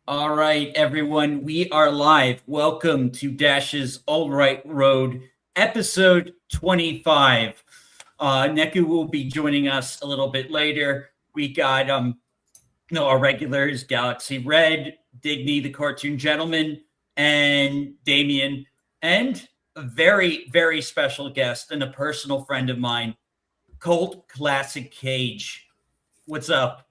All right, everyone, we are live. Welcome to Dash's All Right Road, episode 25. Neku will be joining us a little bit later. We got our regulars, Galaxy Red, Digny, the cartoon gentleman, and Damien, and a very, very special guest and a personal friend of mine, Colt Classic Cage. What's up?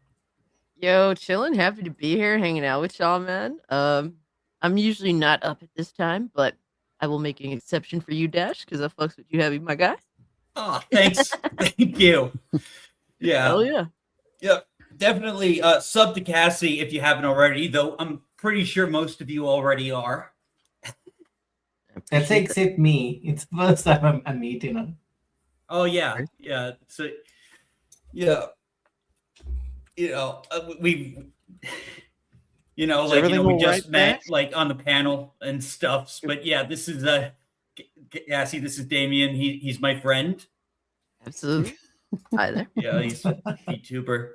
Yo, chilling. Happy to be here, hanging out with y'all, man. I'm usually not up at this time, but I will make an exception for you, Dash, because I fucks with you heavy, my guy. Oh, thanks. Thank you. Yeah. Hell yeah. Yeah, definitely sub to Cassie if you haven't already, though I'm pretty sure most of you already are. That's except me. It's the first time I'm meeting her. Oh, yeah. Yeah. So, yeah. We just met like on the panel and stuff. But yeah, this is Cassie. This is Damien. He's my friend. Absolutely. Hi there. Yeah, he's a VTuber.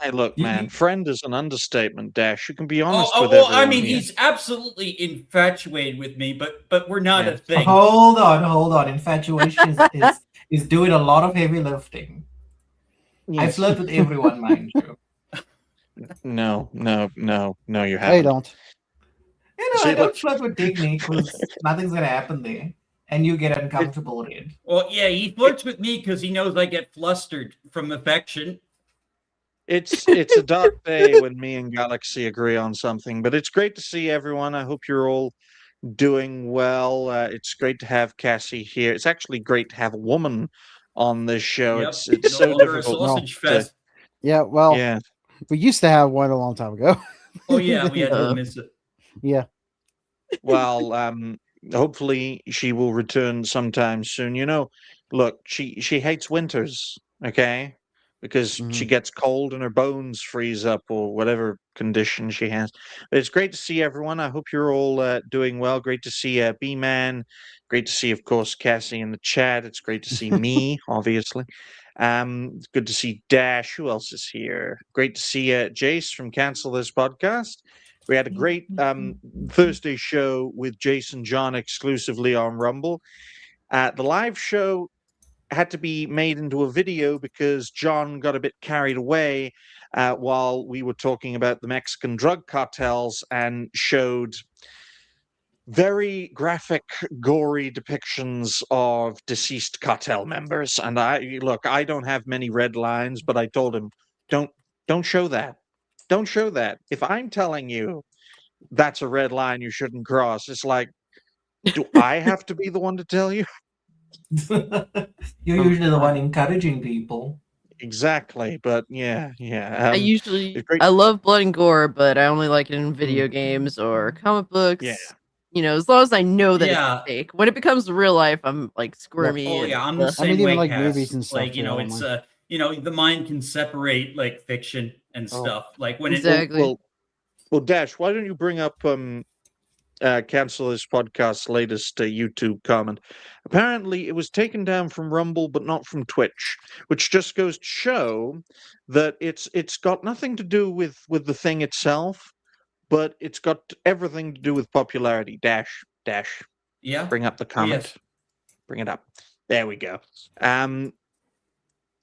Hey, look, man. Friend is an understatement, Dash. You can be honest with everyone. I mean, he's absolutely infatuated with me, but we're not a thing. Hold on. Infatuation is doing a lot of heavy lifting. Yes. I flirt with everyone, mind you. No, you haven't. I don't. I don't flirt with Digny because nothing's gonna happen there, and you get uncomfortable, Red. Well, yeah, he flirts with me because he knows I get flustered from affection. It's a dark day when me and Galaxy agree on something, but it's great to see everyone. I hope you're all doing well. It's great to have Cassie here. It's actually great to have a woman on this show. Yep. It's so difficult. Yeah, well, we used to have one a long time ago. Oh yeah, we had to miss it. Yeah. Well, hopefully she will return sometime soon. Look, she hates winters, okay? Because she gets cold and her bones freeze up or whatever condition she has. But it's great to see everyone. I hope you're all doing well. Great to see B-Man. Great to see, of course, Cassie in the chat. It's great to see me, obviously. It's good to see Dash. Who else is here? Great to see Jace from Cancel This Podcast. We had a great Thursday show with Jason John exclusively on Rumble. The live show had to be made into a video because John got a bit carried away while we were talking about the Mexican drug cartels and showed very graphic, gory depictions of deceased cartel members. And I don't have many red lines, but I told him, don't show that. Don't show that. If I'm telling you that's a red line you shouldn't cross, it's like, do I have to be the one to tell you? You're usually the one encouraging people. Exactly, but yeah. I love blood and gore, but I only like it in video games or comic books. Yeah. As long as I know that it's fake. When it becomes real life, I'm like squirmy. Oh yeah, I'm the same way. Even like movies and stuff. Like it's the mind can separate like fiction and stuff. Like when Well, Dash, why don't you bring up Cancel This Podcast's latest YouTube comment? Apparently, it was taken down from Rumble, but not from Twitch, which just goes to show that it's got nothing to do with the thing itself, but it's got everything to do with popularity. Dash. Yeah. Bring up the comment. Yes. Bring it up. There we go.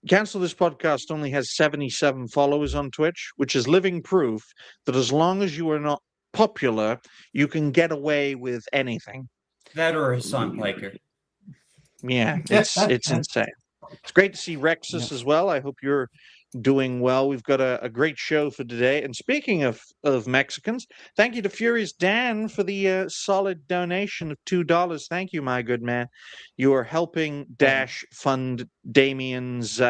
Cancel This Podcast only has 77 followers on Twitch, which is living proof that as long as you are not popular, you can get away with anything. That or a Hassan Piker. Yeah, it's insane. It's great to see Rexus as well. I hope you're doing well. We've got a great show for today. And speaking of Mexicans, thank you to Furious Dan for the solid donation of $2. Thank you, my good man. You are helping Dash fund Damien's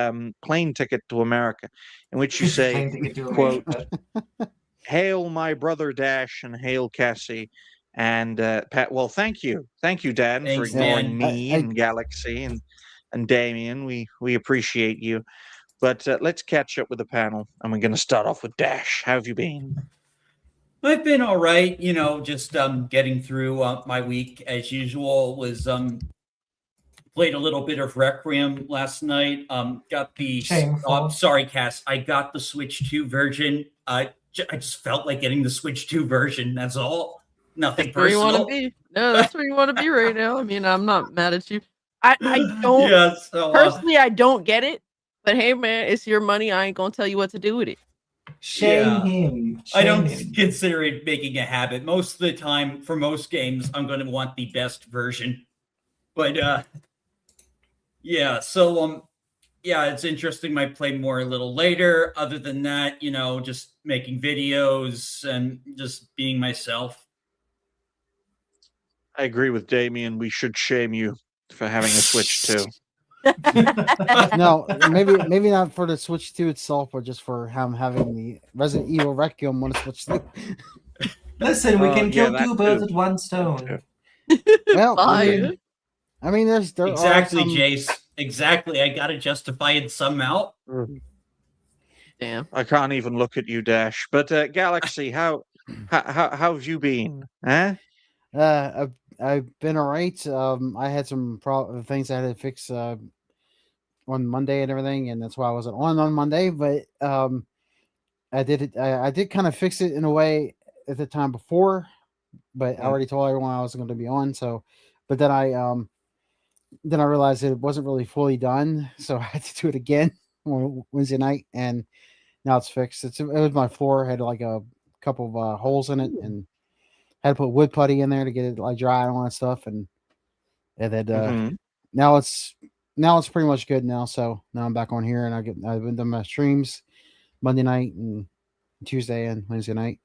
plane ticket to America, in which you say, quote, "Hail my brother Dash and hail Cassie." And Pat, well, thank you, Dan, for ignoring me and Galaxy and Damien. We appreciate you. But let's catch up with the panel, and we're going to start off with Dash. How have you been? I've been all right. Just getting through my week as usual. Was played a little bit of Requiem last night. Got the sorry, Cass. I got the Switch 2 version. I just felt like getting the Switch 2 version. That's all. Nothing That's where you want to personal. be. No, that's where you want to be right now. I mean, I'm not mad at you. I don't Yeah, so, personally. I don't get it, but hey, man, it's your money. I ain't gonna tell you what to do with it. Shame him. I don't him. consider it making a habit. Most of the time, for most games, I'm going to want the best version. But yeah. So yeah, it's interesting. Might play more a little later. Other than that, just making videos and just being myself. I agree with Damien. We should shame you for having a Switch 2. No, maybe not for the Switch 2 itself, but just for him having the Resident Evil Requiem on the Switch 2. Listen, we can kill that two birds too. with one stone. Well, Fire. I mean, there Exactly, are some... Jace. Exactly. I got to justify it somehow. Damn. I can't even look at you, Dash. But Galaxy, how have you been? Huh? I've been alright. I had some things I had to fix on Monday and everything, and that's why I wasn't on Monday. But I did kind of fix it in a way at the time before, but I already told everyone I wasn't going to be on. So, but then I realized it wasn't really fully done, so I had to do it again on Wednesday night, and now it's fixed. It was my floor, had like a couple of holes in it, and had to put wood putty in there to get it like dry and all that stuff, and then now it's pretty much good now. So now I'm back on here, and I've been doing my streams Monday night and Tuesday and Wednesday night.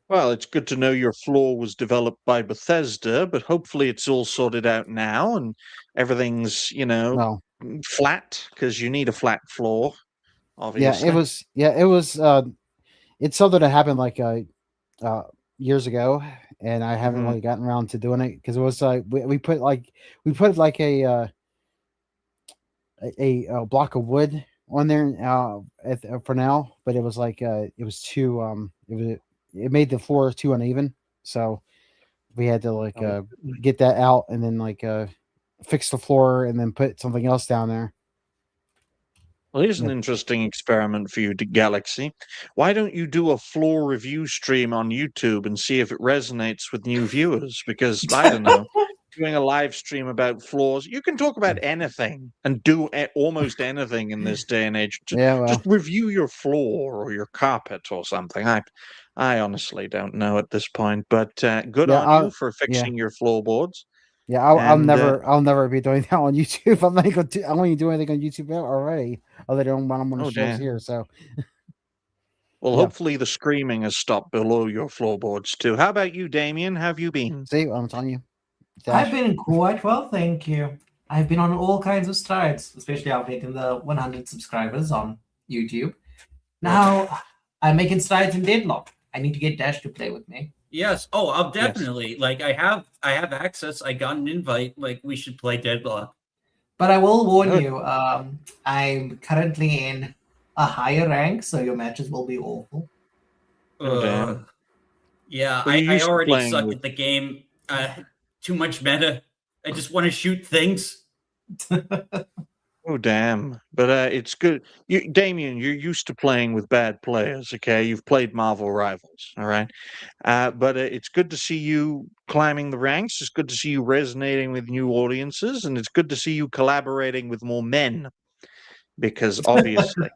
Well, it's good to know your floor was developed by Bethesda, but hopefully it's all sorted out now and everything's, flat, because you need a flat floor, obviously. It was it's something that happened like years ago, and I haven't really gotten around to doing it because it was like we put like a block of wood on there for now, but it was like it was too it made the floor too uneven, so we had to get that out and then fix the floor and then put something else down there. Well, here's an interesting experiment for you, Galaxy. Why don't you do a floor review stream on YouTube and see if it resonates with new viewers? Because, I don't know, doing a live stream about floors, you can talk about anything and do almost anything in this day and age. Just review your floor or your carpet or something. I honestly don't know at this point, but good on you for fixing your floorboards. Yeah, I'll never be doing that on YouTube. I'm not going to. I don't even do anything on YouTube already, other than when I'm on the shows here. So, well, hopefully the screaming has stopped below your floorboards too. How about you, Damien? Have you been? See, I'm telling you, I've been quite well, thank you. I've been on all kinds of strides, especially updating the 100 subscribers on YouTube. Now I'm making strides in Deadlock. I need to get Dash to play with me. Yes. Oh, I'll definitely. Yes. Like I have access. I got an invite. Like we should play Deadlock. But I will warn you, I'm currently in a higher rank, so your matches will be awful. Yeah, I already suck at the game. Too much meta. I just want to shoot things. Oh, damn. But it's good. Damien, you're used to playing with bad players, okay? You've played Marvel Rivals, all right? But it's good to see you climbing the ranks. It's good to see you resonating with new audiences, and it's good to see you collaborating with more men. Because obviously,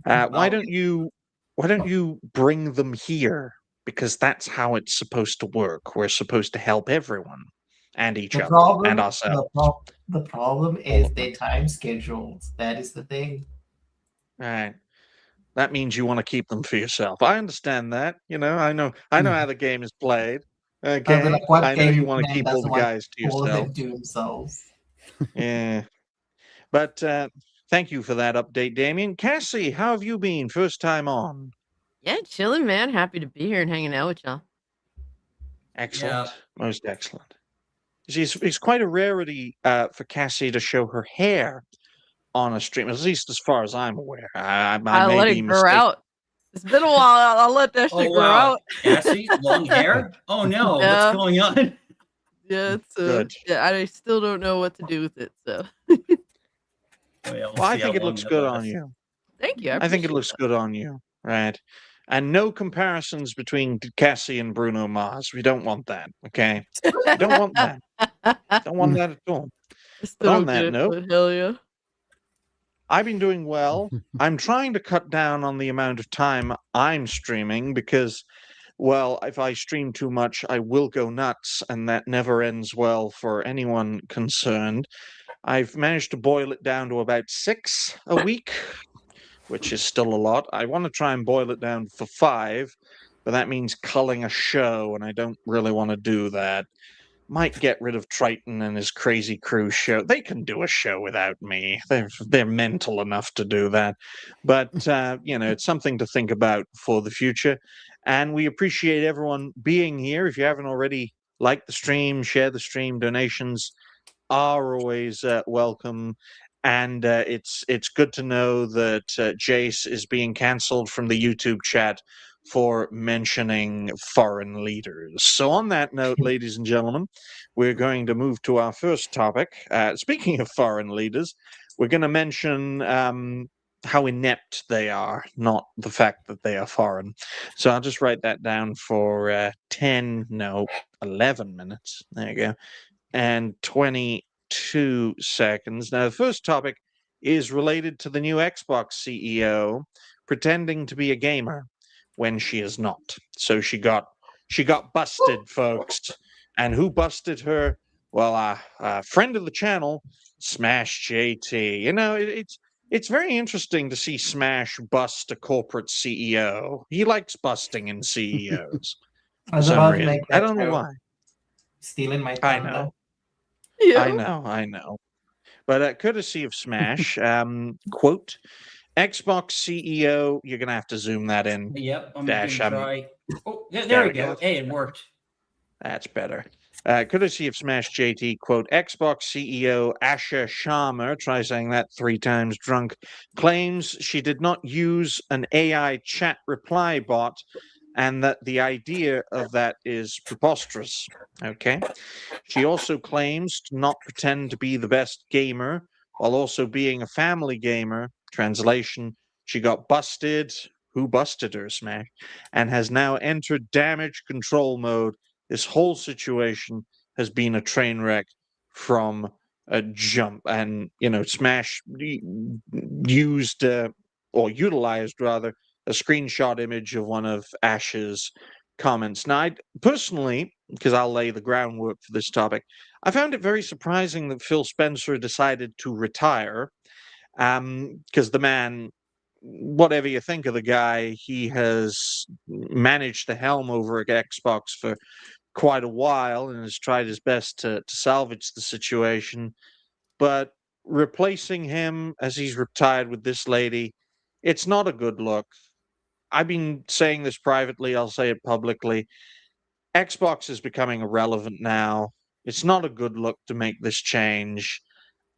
why don't you bring them here? Because that's how it's supposed to work. We're supposed to help everyone. And each other and ourselves. The problem is their time schedules. That is the thing. Right. That means you want to keep them for yourself. I understand that. I know how the game is played. Okay. I know you want to keep all the guys to yourself. All of them to themselves. Yeah. But thank you for that update, Damien. Cassie, how have you been? First time on. Yeah, chilling, man. Happy to be here and hanging out with y'all. Excellent. Yeah. Most excellent. It's quite a rarity for Cassie to show her hair on a stream, at least as far as I'm aware. I'll let it grow out. It's been a while. I'll let that shit grow out. Cassie, long hair? Oh no, what's going on? Yeah, it's good. Yeah, I still don't know what to do with it. So. Well, I think it looks good on you. Thank you. I think it looks good on you, right? And no comparisons between Cassie and Bruno Mars. We don't want that, okay? We don't want that. Don't want that at all. I still on don't that get it, note- but hell yeah. I've been doing well. I'm trying to cut down on the amount of time I'm streaming because, well, if I stream too much, I will go nuts, and that never ends well for anyone concerned. I've managed to boil it down to about 6 a week, which is still a lot. I want to try and boil it down for 5, but that means culling a show, and I don't really want to do that. Might get rid of Triton and his crazy crew show. They can do a show without me. They're mental enough to do that. But it's something to think about for the future. And we appreciate everyone being here. If you haven't already, like the stream, share the stream. Donations are always welcome. And it's good to know that Jace is being cancelled from the YouTube chat for mentioning foreign leaders. So on that note, ladies and gentlemen, we're going to move to our first topic. Speaking of foreign leaders, we're going to mention how inept they are, not the fact that they are foreign. So I'll just write that down for 11 minutes. There you go. And 22 seconds. Now, the first topic is related to the new Xbox CEO pretending to be a gamer when she is not. So she got busted, folks. And who busted her? Well, a friend of the channel, Smash JT. You know, it's very interesting to see Smash bust a corporate CEO. He likes busting in CEOs. I was for some about to reason. make I that don't know joke. why. Stealing my I thunder. know. Yeah. I know. But courtesy of Smash, quote, Xbox CEO, you're going to have to zoom that in. Yep, I'm Dash, gonna try. Oh, there There we we go. go. Hey, it worked. That's better. Courtesy of Smash JT, quote, Xbox CEO Asha Sharma, try saying that 3 times drunk, claims she did not use an AI chat reply bot and that the idea of that is preposterous. Okay. She also claims to not pretend to be the best gamer while also being a family gamer. Translation, she got busted. Who busted her, Smash? And has now entered damage control mode. This whole situation has been a train wreck from a jump. And, Smash used or utilized, rather, a screenshot image of one of Ash's comments. Now, personally, because I'll lay the groundwork for this topic, I found it very surprising that Phil Spencer decided to retire, because the man, whatever you think of the guy, he has managed the helm over at Xbox for quite a while and has tried his best to salvage the situation. But replacing him as he's retired with this lady, it's not a good look. I've been saying this privately, I'll say it publicly. Xbox is becoming irrelevant now. It's not a good look to make this change,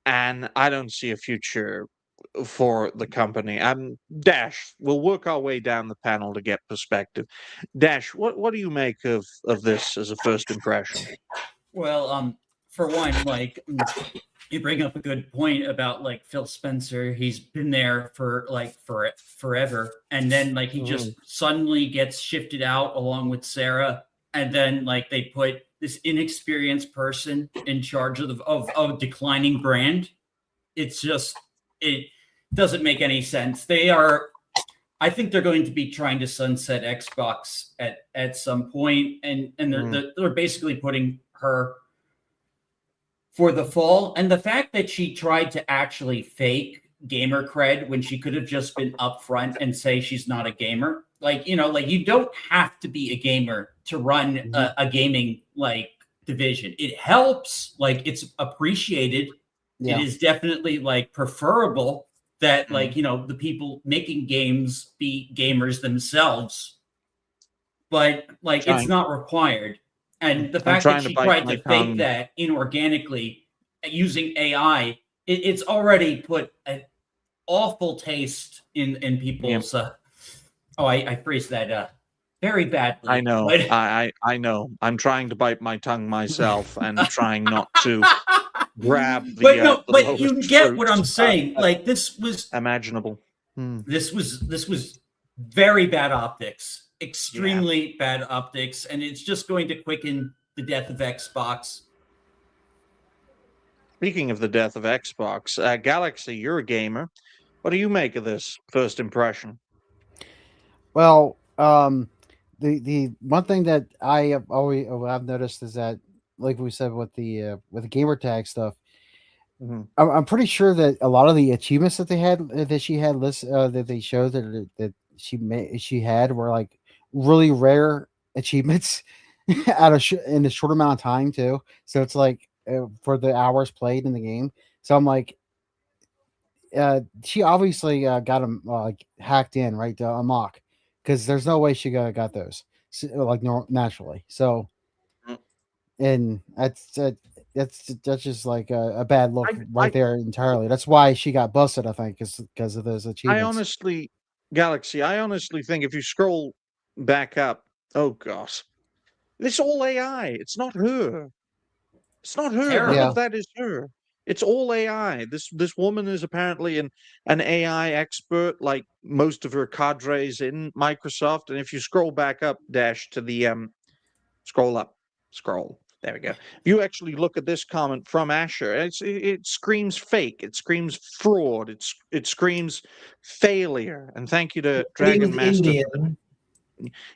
and I don't see a future for the company. Dash, we'll work our way down the panel to get perspective. Dash, what do you make of this as a first impression? Well, for one, you bring up a good point about Phil Spencer. He's been there for forever, and then he just suddenly gets shifted out along with Sarah, and then they put this inexperienced person in charge of a declining brand. It doesn't make any sense. I think they're going to be trying to sunset Xbox at some point, and they're basically putting her for the fall. And the fact that she tried to actually fake gamer cred when she could have just been upfront and say she's not a gamer. You don't have to be a gamer to run a gaming division. It helps, it's appreciated. Yeah. It is definitely preferable that the people making games be gamers themselves, but it's not required. And the fact that she tried to fake that inorganically using AI, it's already put an awful taste in people's. I phrased that very badly. I know. But... I know. I'm trying to bite my tongue myself and trying not to grab the. But you get what I'm saying. This was imaginable. This was very bad optics, extremely bad optics, and it's just going to quicken the death of Xbox. Speaking of the death of Xbox, Galaxy, you're a gamer. What do you make of this first impression? Well, the one thing that I have always I've noticed is that, like we said with the gamer tag stuff, Mhm. I'm pretty sure that a lot of the achievements that they had that she had that they showed that she had were like really rare achievements in a short amount of time too. So it's like for the hours played in the game. So I'm like, she obviously got them like hacked in right to unlock, because there's no way she got those like naturally. So Mm. and that's just like a bad look I, right I, there entirely. That's why she got busted, I think, is because of those I achievements. honestly, Galaxy, I honestly think if you scroll back up, oh gosh, this all AI. It's not her. It's not her. None Terrible. Yeah. of that is her. It's all AI. This woman is apparently an AI expert, like most of her cadres in Microsoft. And if you scroll back up, Dash, to the scroll up, scroll. There we go. If you actually look at this comment from Asher, it screams fake. It screams fraud. It screams failure. And thank you to Dragon Screams Master. Indian.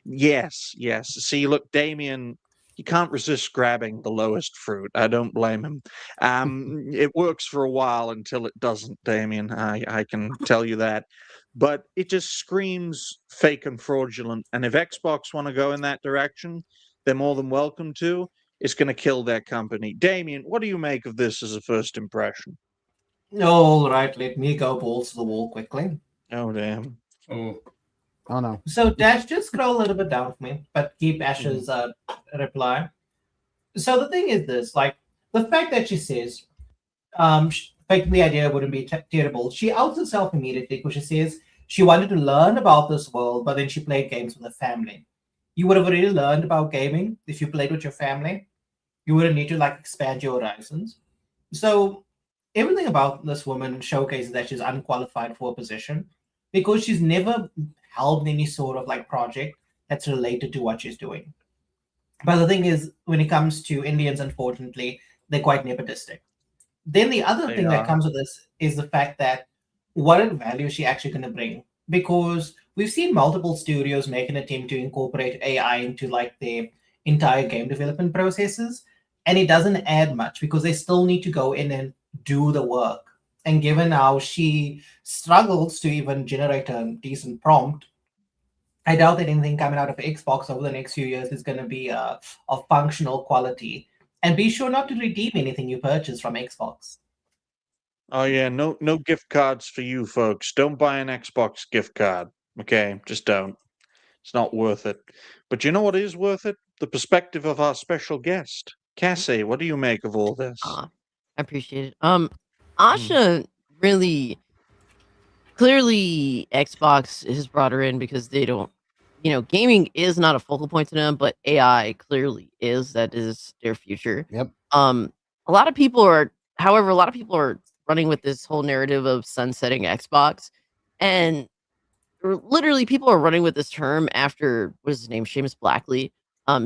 Yes, yes. See, look, Damien, he can't resist grabbing the lowest fruit. I don't blame him. It works for a while until it doesn't, Damien. I can tell you that. But it just screams fake and fraudulent. And if Xbox want to go in that direction, they're more than welcome to. It's going to kill their company. Damien, what do you make of this as a first impression? All right, let me go balls to the wall quickly. Oh, damn. Oh, Oh no. So Dash, just scroll a little bit down for me, but keep Ash's reply. So the thing is this, like the fact that she says, faking the idea wouldn't be terrible. She outs herself immediately because she says she wanted to learn about this world, but then she played games with her family. You would have already learned about gaming if you played with your family. You wouldn't need to like expand your horizons. So everything about this woman showcases that she's unqualified for a position because she's never held any sort of like project that's related to what she's doing. But the thing is, when it comes to Indians, unfortunately, they're quite nepotistic. Then the other They thing that are. comes with this is the fact that what value is she actually going to bring? Because we've seen multiple studios make an attempt to incorporate AI into like their entire game development processes, and it doesn't add much because they still need to go in and do the work. And given how she struggles to even generate a decent prompt, I doubt that anything coming out of Xbox over the next few years is going to be of functional quality. And be sure not to redeem anything you purchase from Xbox. Oh yeah, no gift cards for you folks. Don't buy an Xbox gift card. Okay, just don't. It's not worth it. But you know what is worth it? The perspective of our special guest. Cassie, what do you make of all this? I appreciate it. Asha really clearly Xbox has brought her in because they don't, gaming is not a focal point to them, but AI clearly is. That is their future. Yep. A lot of people are, however, a lot of people are running with this whole narrative of sunsetting Xbox, and literally people are running with this term after what is his name, Seamus Blackley,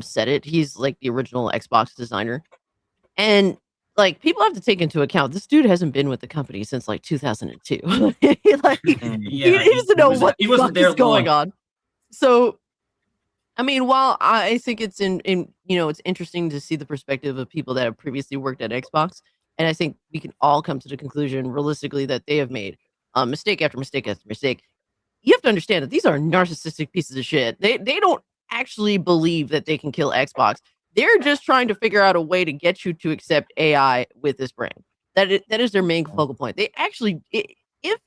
said it. He's like the original Xbox designer, and like people have to take into account this dude hasn't been with the company since like 2002. Like yeah. he doesn't know what he the wasn't fuck there is going long. on. So I mean, while I think it's it's interesting to see the perspective of people that have previously worked at Xbox, and I think we can all come to the conclusion realistically that they have made mistake after mistake after mistake. You have to understand that these are narcissistic pieces of shit. They don't actually believe that they can kill Xbox. They're just trying to figure out a way to get you to accept AI with this brand. That is their main focal point. They actually, if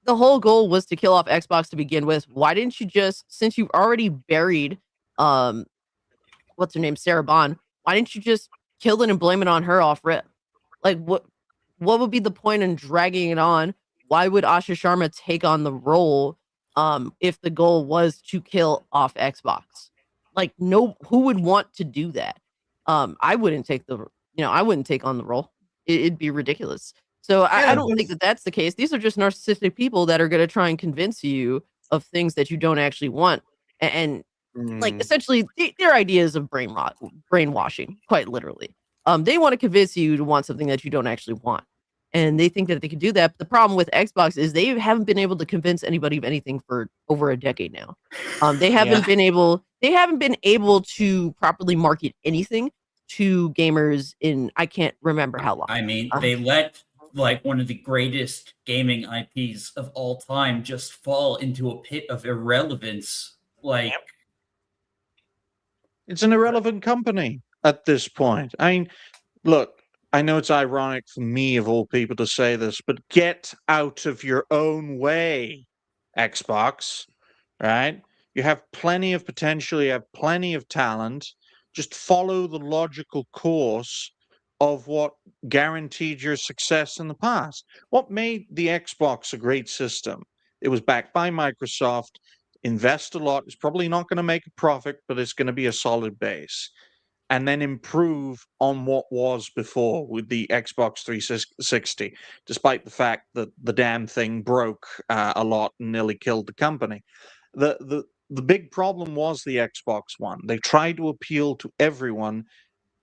the whole goal was to kill off Xbox to begin with, why didn't you just, since you've already buried, what's her name, Sarah Bond, why didn't you just kill it and blame it on her off rip? Like, what would be the point in dragging it on? Why would Asha Sharma take on the role if the goal was to kill off Xbox? Like, no, who would want to do that? I wouldn't take I wouldn't take on the role. It'd be ridiculous. So I don't think that that's the case. These are just narcissistic people that are going to try and convince you of things that you don't actually want, and like Mm. essentially their ideas of brainwashing, quite literally. They want to convince you to want something that you don't actually want, and they think that they can do that. But the problem with Xbox is they haven't been able to convince anybody of anything for over a decade now. They haven't been able to properly market anything to gamers in I can't remember how long. I mean, they let like one of the greatest gaming IPs of all time just fall into a pit of irrelevance. Like, It's an irrelevant company at this point. I mean, look, I know it's ironic for me, of all people, to say this, but get out of your own way, Xbox, right? You have plenty of potential, you have plenty of talent. Just follow the logical course of what guaranteed your success in the past. What made the Xbox a great system? It was backed by Microsoft, invest a lot. It's probably not going to make a profit, but it's going to be a solid base. And then improve on what was before with the Xbox 360, despite the fact that the damn thing broke a lot and nearly killed the company. The big problem was the Xbox One. They tried to appeal to everyone,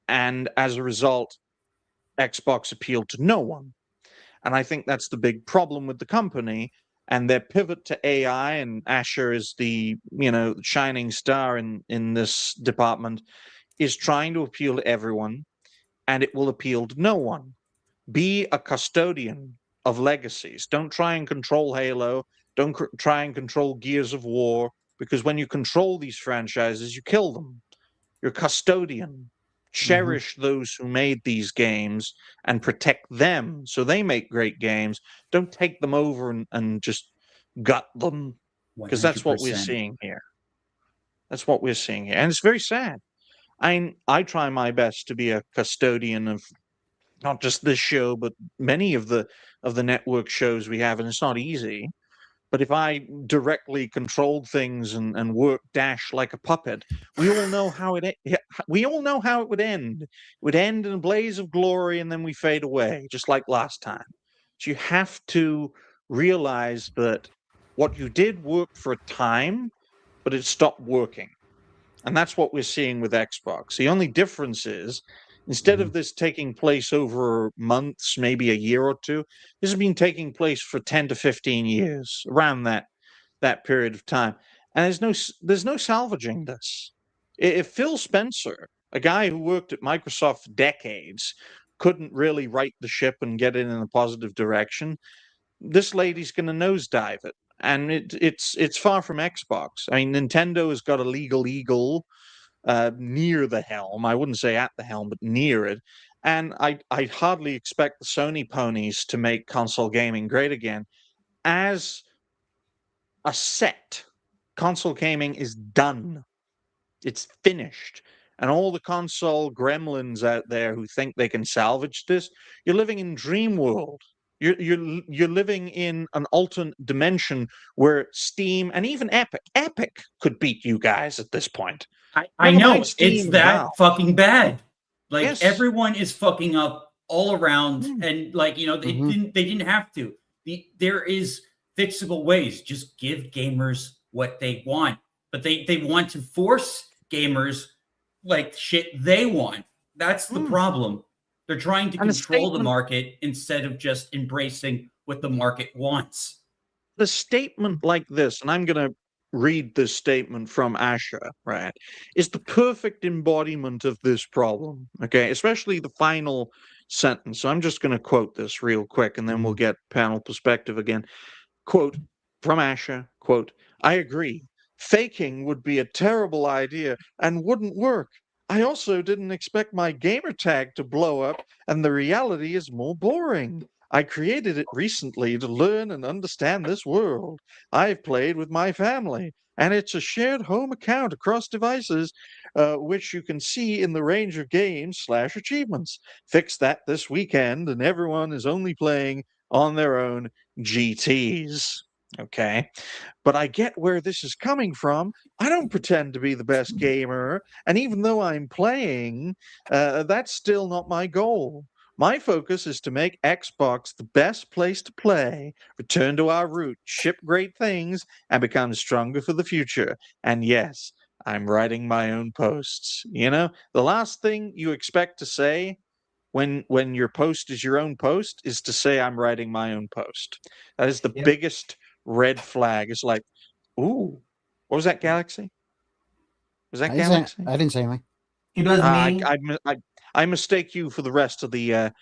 and as a result, Xbox appealed to no one. And I think that's the big problem with the company. And their pivot to AI, and Asher is the shining star in this department, is trying to appeal to everyone, and it will appeal to no one. Be a custodian of legacies. Don't try and control Halo. Don't try and control Gears of War, because when you control these franchises, you kill them. You're a custodian. Cherish those who made these games and protect them so they make great games. Don't take them over and just gut them, because that's what we're 100%. seeing here. That's what we're seeing here. And it's very sad. I try my best to be a custodian of not just this show, but many of the network shows we have, and it's not easy. But if I directly controlled things and worked Dash like a puppet, we all know how it would end. It would end in a blaze of glory, and then we fade away, just like last time. So you have to realize that what you did worked for a time, but it stopped working. And that's what we're seeing with Xbox. The only difference is, instead of this taking place over months, maybe a year or two, this has been taking place for 10 to 15 years, around that period of time. And there's no salvaging this. If Phil Spencer, a guy who worked at Microsoft for decades, couldn't really right the ship and get it in a positive direction, this lady's going to nosedive it. And it's far from Xbox. I mean, Nintendo has got a legal eagle near the helm. I wouldn't say at the helm, but near it. And I hardly expect the Sony ponies to make console gaming great again. As a set, console gaming is done. It's finished. And all the console gremlins out there who think they can salvage this, you're living in dream world. You're living in an alternate dimension where Steam and even Epic could beat you guys at this point. I Never know mind Steam it's and that Valve. fucking bad. Like Yes. everyone is fucking up all around, and like they didn't have to. There is fixable ways. Just give gamers what they want, but they want to force gamers like shit they want. That's the problem. They're trying to And a control the statement- market instead of just embracing what the market wants. The statement like this, and I'm going to read this statement from Asha, right, is the perfect embodiment of this problem, okay? Especially the final sentence. So I'm just going to quote this real quick, and then we'll get panel perspective again. Quote from Asha, quote, "I agree. Faking would be a terrible idea and wouldn't work. I also didn't expect my gamer tag to blow up, and the reality is more boring. I created it recently to learn and understand this world. I've played with my family, and it's a shared home account across devices, which you can see in the range of games/achievements. Fix that this weekend, and everyone is only playing on their own GTs." Okay, but I get where this is coming from. I don't pretend to be the best gamer, and even though I'm playing, that's still not my goal. My focus is to make Xbox the best place to play, return to our root, ship great things, and become stronger for the future. And yes, I'm writing my own posts. You know, the last thing you expect to say when your post is your own post is to say I'm writing my own post. That is the Yep. biggest red flag. It's like, ooh, what was that, Galaxy? Was that Galaxy? I didn't say anything. It was me. I mistake you for the rest of the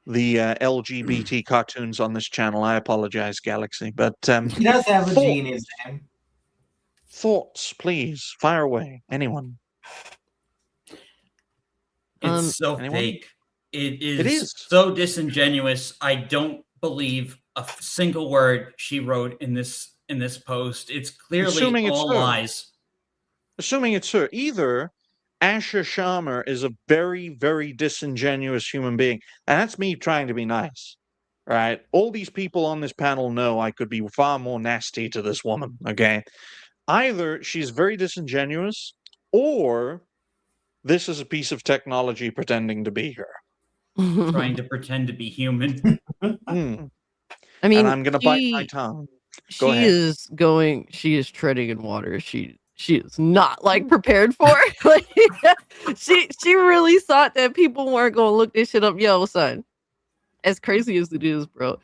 LGBT cartoons on this channel. I apologize, Galaxy. But He does have a thought- G in his name. thoughts, please, fire away. Anyone? It's so anyone? fake. It It is is. so disingenuous. I don't believe a single word she wrote in this post. It's clearly Assuming it's all her. lies. Assuming it's her, either Asher Sharma is a very, very disingenuous human being, and that's me trying to be nice, right? All these people on this panel know I could be far more nasty to this woman, okay? Either she's very disingenuous, or this is a piece of technology pretending to be her. Trying to pretend to be human. Hmm. I mean, And I'm going to bite my tongue. Go she ahead. she is treading in water. She is not like prepared for it. Like, she really thought that people weren't gonna look this shit up. Yo, son, as crazy as it is, bro,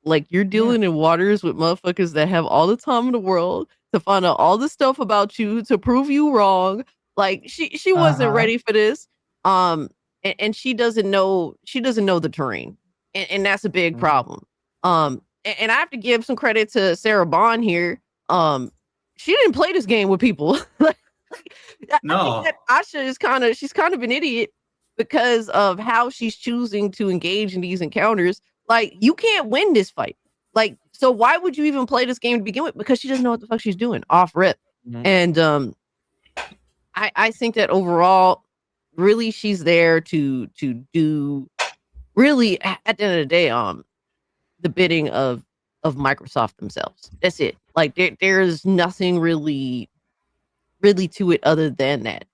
like you're dealing in waters with motherfuckers that have all the time in the world to find out all the stuff about you to prove you wrong. Like she wasn't ready for this. And she doesn't know the terrain. And that's a big problem. And I have to give some credit to Sarah Bond here. She didn't play this game with people. No. I think that Asha she's kind of an idiot because of how she's choosing to engage in these encounters. Like, you can't win this fight. Like, so why would you even play this game to begin with? Because she doesn't know what the fuck she's doing off rip. And I think that overall, really, she's there to do really at the end of the day, the bidding of Microsoft themselves. That's it. Like there's nothing really to it other than that.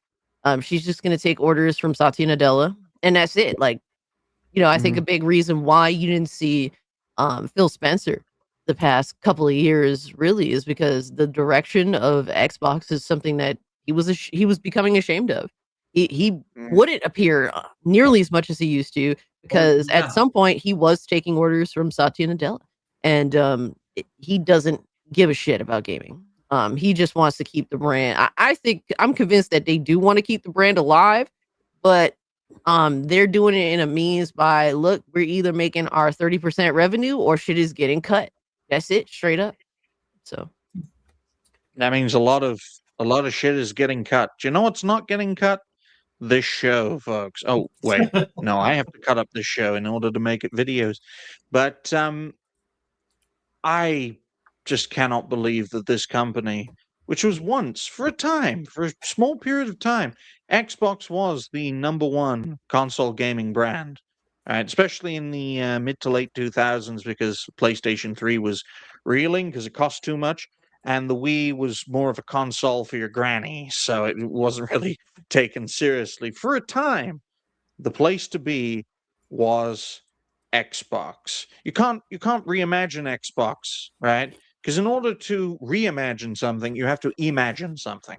She's just gonna take orders from Satya Nadella, and that's it. Like, you know, I think a big reason why you didn't see Phil Spencer the past couple of years really is because the direction of Xbox is something that he was becoming ashamed of. He wouldn't appear nearly as much as he used to because at some point he was taking orders from Satya Nadella, and he doesn't give a shit about gaming. He just wants to keep the brand. I think I'm convinced that they do want to keep the brand alive, but they're doing it in a means by, look, we're either making our 30% revenue or shit is getting cut. That's it, straight up. So that means a lot of shit is getting cut. Do you know what's not getting cut? This show, folks. Oh, wait. No, I have to cut up this show in order to make it videos. But I just cannot believe that this company, which was once, for a small period of time, Xbox was the #1 console gaming brand, right? Especially in the mid to late 2000s, because PlayStation 3 was reeling because it cost too much, and the Wii was more of a console for your granny, so it wasn't really taken seriously. For a time, the place to be was Xbox. You can't reimagine Xbox, right? Because in order to reimagine something, you have to imagine something.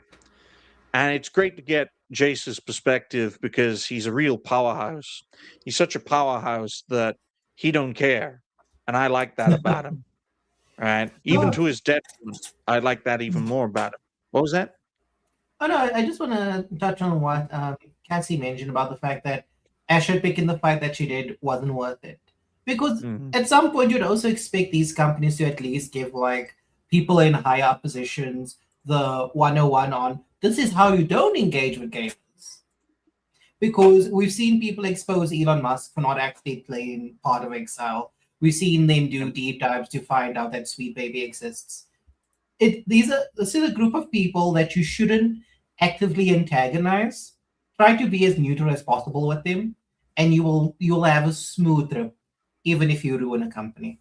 And it's great to get Jace's perspective because he's a real powerhouse. He's such a powerhouse that he don't care. And I like that about him. Right? Even to his detriment, I like that even more about him. What was that? Oh no, I just want to touch on what Cassie mentioned about the fact that Asher picking the fight that she did wasn't worth it. Because at some point you'd also expect these companies to at least give like people in higher positions the 101 on this is how you don't engage with gamers. Because we've seen people expose Elon Musk for not actually playing part of Exile. We've seen them do deep dives to find out that Sweet Baby exists. This is a group of people that you shouldn't actively antagonize. Try to be as neutral as possible with them, and you'll have a smooth trip, even if you ruin a company.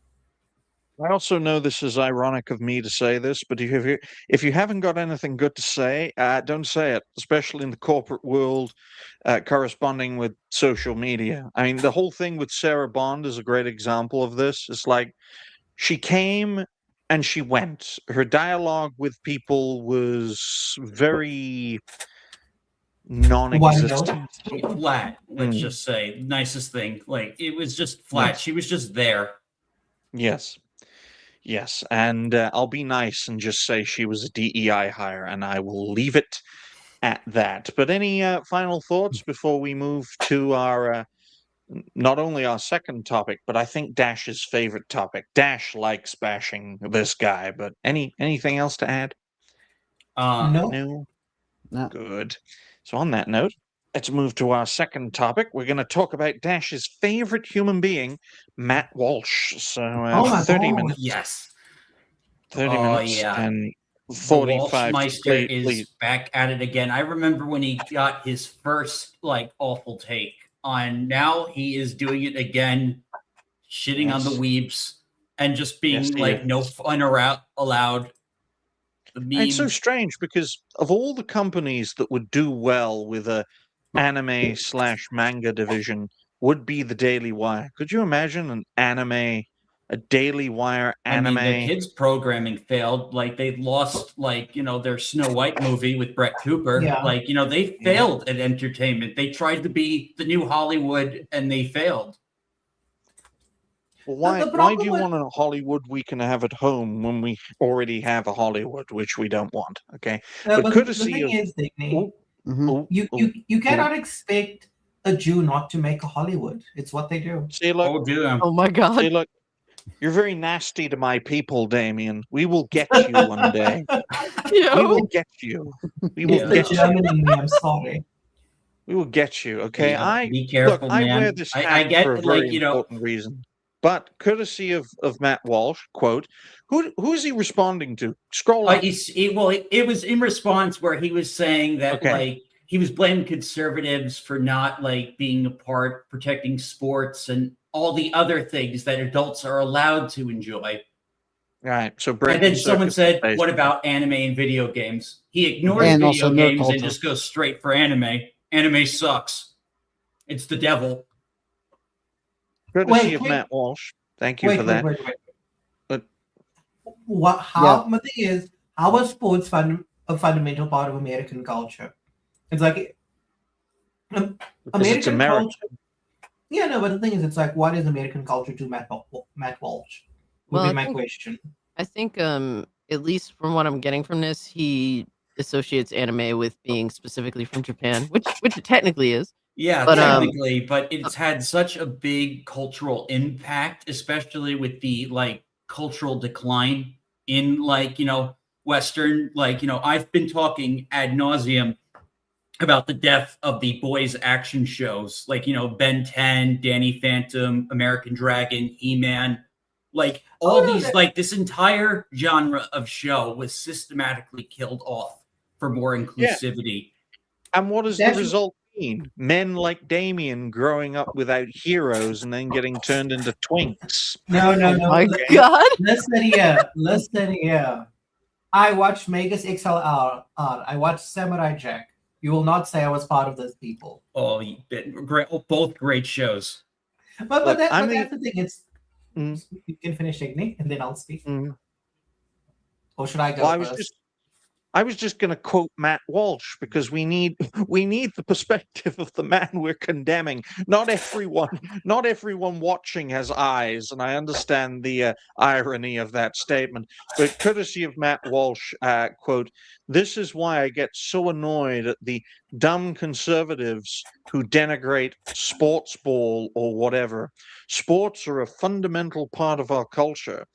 I also know this is ironic of me to say this, but if you haven't got anything good to say, don't say it, especially in the corporate world, corresponding with social media. I mean, the whole thing with Sarah Bond is a great example of this. It's like she came and she went. Her dialogue with people was very non-existent. Flat, let's Mm. just say. Nicest thing. Like, it was just flat. Yes. She was just there. Yes. Yes, and I'll be nice and just say she was a DEI hire, and I will leave it at that. But any final thoughts before we move to our not only our second topic, but I think Dash's favorite topic. Dash likes bashing this guy, but anything else to add? No. No. No. Good. So on that note, let's move to our second topic. We're going to talk about Dash's favorite human being, Matt Walsh. So Oh my 30 God. minutes. Yes. 30 Oh, minutes yeah. and The 45. Walshmeister is please. back at it again. I remember when he got his first awful take on. Now he is doing it again, shitting on the Yes. weebs and just being Yes, he is. no fun allowed. The meme. And it's so strange because of all the companies that would do well with a anime/manga division would be the Daily Wire. Could you imagine a Daily Wire anime? I mean, the kids programming failed. Like, they lost, their Snow White movie with Brett Cooper. Yeah. They failed at entertainment. They tried to be the new Hollywood and they failed. Well, The why problem do you with- want a Hollywood we can have at home when we already have a Hollywood, which we don't want? Okay. But the courtesy thing of- is, Digny, Oh, Mhm. oh, you oh. cannot expect a Jew not to make a Hollywood. It's what they do. See, look, Oh, damn. Oh my see, god. look. You're very nasty to my people, Damien. We will get you one day. We Yo. will get you. We will Yeah. The get you. German in me, I'm sorry. We will get you. Okay. Yeah, be careful, look. man. I wear this hat I get for a very important reason. But courtesy of Matt Walsh, quote, who is he responding to? Scroll up. It was in response where he was saying that Okay. he was blaming conservatives for not being a part, protecting sports and all the other things that adults are allowed to enjoy. Right. So And then someone said, basically. "What about anime and video games?" He ignores And video also nerd games and culture. just goes straight for anime. Anime sucks. It's the devil. Courtesy Wait, of wait. Matt Walsh. Thank you Wait, for wait, that. wait. But- My thing is, how is sports a fundamental part of American culture? It's like Because American it's American. culture. Yeah, no, but the thing is, it's like, what is American culture to Matt Walsh? Would Well, be I my think- question. I think at least from what I'm getting from this, he associates anime with being specifically from Japan, which it technically is. Yeah, But, technically, but it's had such a big cultural impact, especially with the cultural decline in Western. I've been talking ad nauseum about the death of the boys' action shows, Ben 10, Danny Phantom, American Dragon, He-Man. This entire genre of show was systematically killed off for more inclusivity. And what does That's- the result mean? Men like Damien growing up without heroes and then getting turned into twinks. No. My god. Listen here. I watched Megas XLR. I watched Samurai Jack. You will not say I was part of those people. Oh, great! Both great shows. But Look, that's I'm the thing. It's Mm. you can finish, Igni, and then I'll speak. Mm. Or should I go Well, first? I was just going to quote Matt Walsh because we need the perspective of the man we're condemning. Not everyone watching has eyes, and I understand the irony of that statement. But courtesy of Matt Walsh, quote, "This is why I get so annoyed at the dumb conservatives who denigrate sports ball or whatever. Sports are a fundamental part of our culture,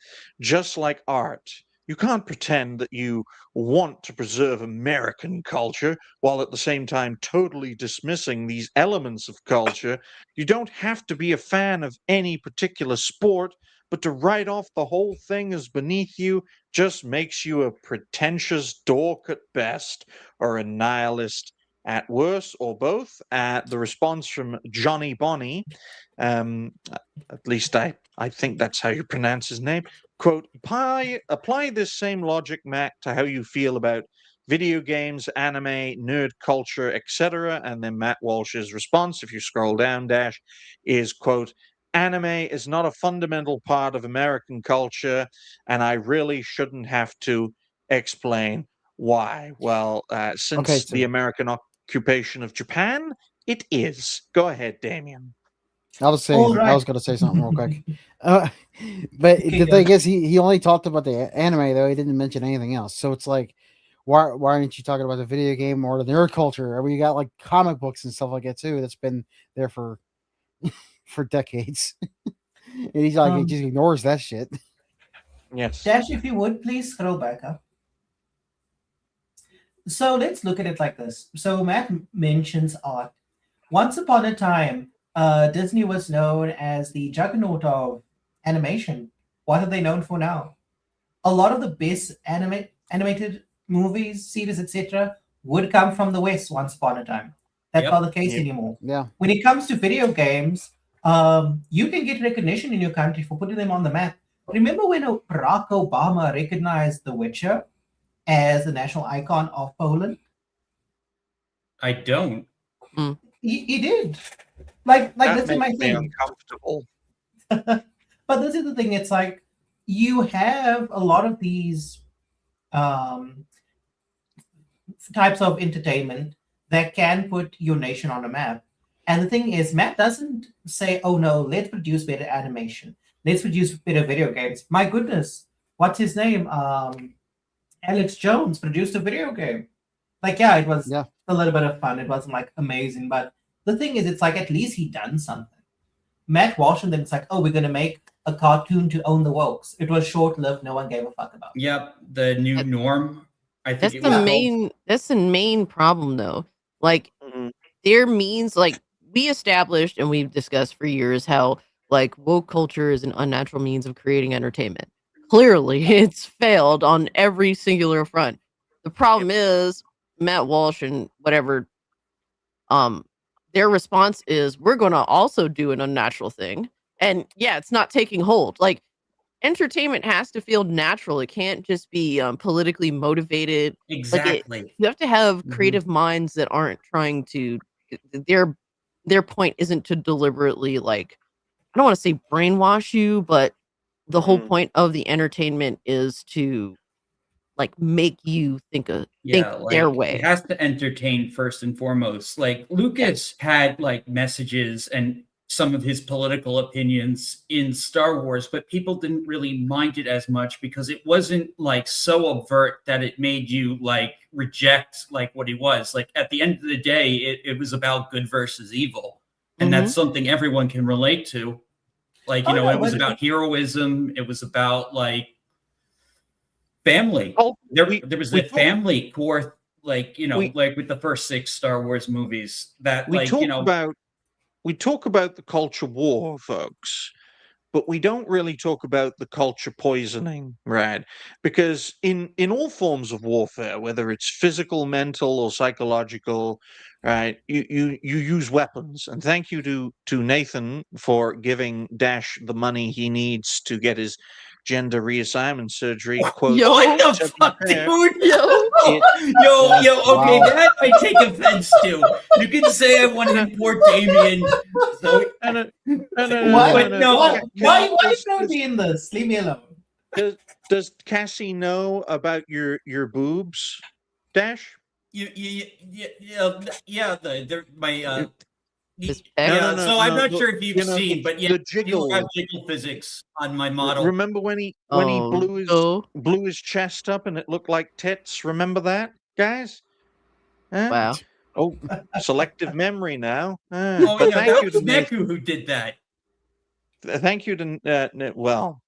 just like art. You can't pretend that you want to preserve American culture while at the same time totally dismissing these elements of culture. You don't have to be a fan of any particular sport, but to write off the whole thing as beneath you just makes you a pretentious dork at best or a nihilist at worst, or both." The response from Johnny Bonnie, at least I think that's how you pronounce his name. quote, apply this same logic, Matt, to how you feel about video games, anime, nerd culture, etc. And then Matt Walsh's response, if you scroll down, Dash, is, quote, anime is not a fundamental part of American culture, and I really shouldn't have to explain why. Well, since Okay, so the American occupation of Japan, it is. Go ahead, Damien. I was Alright. going to say something real quick. But Okay, the go thing ahead. is, he only talked about the anime though. He didn't mention anything else. So it's like, why aren't you talking about the video game or the nerd culture? We got like comic books and stuff like that too. That's been there for decades. And he's like, he just ignores that shit. Yes. Dash, if you would, please scroll back up. So let's look at it like this. So Matt mentions art. Once upon a time, Disney was known as the juggernaut of animation. What are they known for now? A lot of the best animated movies, series, etc., would come from the West once upon a time. That's Yep. not the case Yep. anymore. Yeah. When it comes to video games, you can get recognition in your country for putting them on the map. Remember when Barack Obama recognized The Witcher as the national icon of Poland? I don't. He did. Like That this is my makes me thing. uncomfortable. But this is the thing. It's like you have a lot of these types of entertainment that can put your nation on a map. And the thing is, Matt doesn't say, "Oh no, let's produce better animation. Let's produce better video games." My goodness, what's his name? Alex Jones produced a video game. Like, yeah, it was Yeah. a little bit of fun. It wasn't like amazing, but the thing is, it's like at least he done something. Matt Walsh and them, it's like, oh, we're gonna make a cartoon to own the woke. It was short lived. No one gave a fuck about. Yep, the new norm. I think That's it the was called. main. That's the main problem, though. Like, Mhm. there means like we established and we've discussed for years how like woke culture is an unnatural means of creating entertainment. Clearly, it's failed on every singular front. The problem is Matt Walsh and whatever. Their response is we're going to also do an unnatural thing, and yeah, it's not taking hold. Like entertainment has to feel natural. It can't just be politically motivated. Exactly. You have to have Mhm. creative minds that aren't trying to their point isn't to deliberately like I don't want to say brainwash you, but the whole Mhm. point of the entertainment is to like make you think Yeah, their like way. it has to entertain first and foremost. Like Lucas had like messages and some of his political opinions in Star Wars, but people didn't really mind it as much because it wasn't like so overt that it made you like reject like what he was. Like at the end of the day, it was about good versus evil. And that's something everyone can relate to. Like, Oh, no, it was but about heroism, it was about like family. Oh, There we was we that talk- family core, like, we like with the first 6 Star Wars movies that we like, talk about the culture war, folks, but we don't really talk about the culture poisoning, right? Because in all forms of warfare, whether it's physical, mental, or psychological, right, you use weapons. And thank you to Nathan for giving Dash the money he needs to get his gender reassignment surgery. Quote, what "To the be fuck, fair, dude? Yo. Okay, Wow. that I take offense to. You can say I want to import Damien. So, no, no, What? no. Why throw me in this? Leave me alone. Does Cassie know about your boobs, Dash? My His yeah. pecs? No, So I'm not the- sure if you've seen, but yeah, the I do jiggle. have jiggle physics on my model. Remember when he Oh, blew his chest up and it looked like tits? Remember that, guys? Huh? wow. Oh, selective memory now. Oh But yeah, thank that you was to Nathan. Neku who did that. Thank you to well,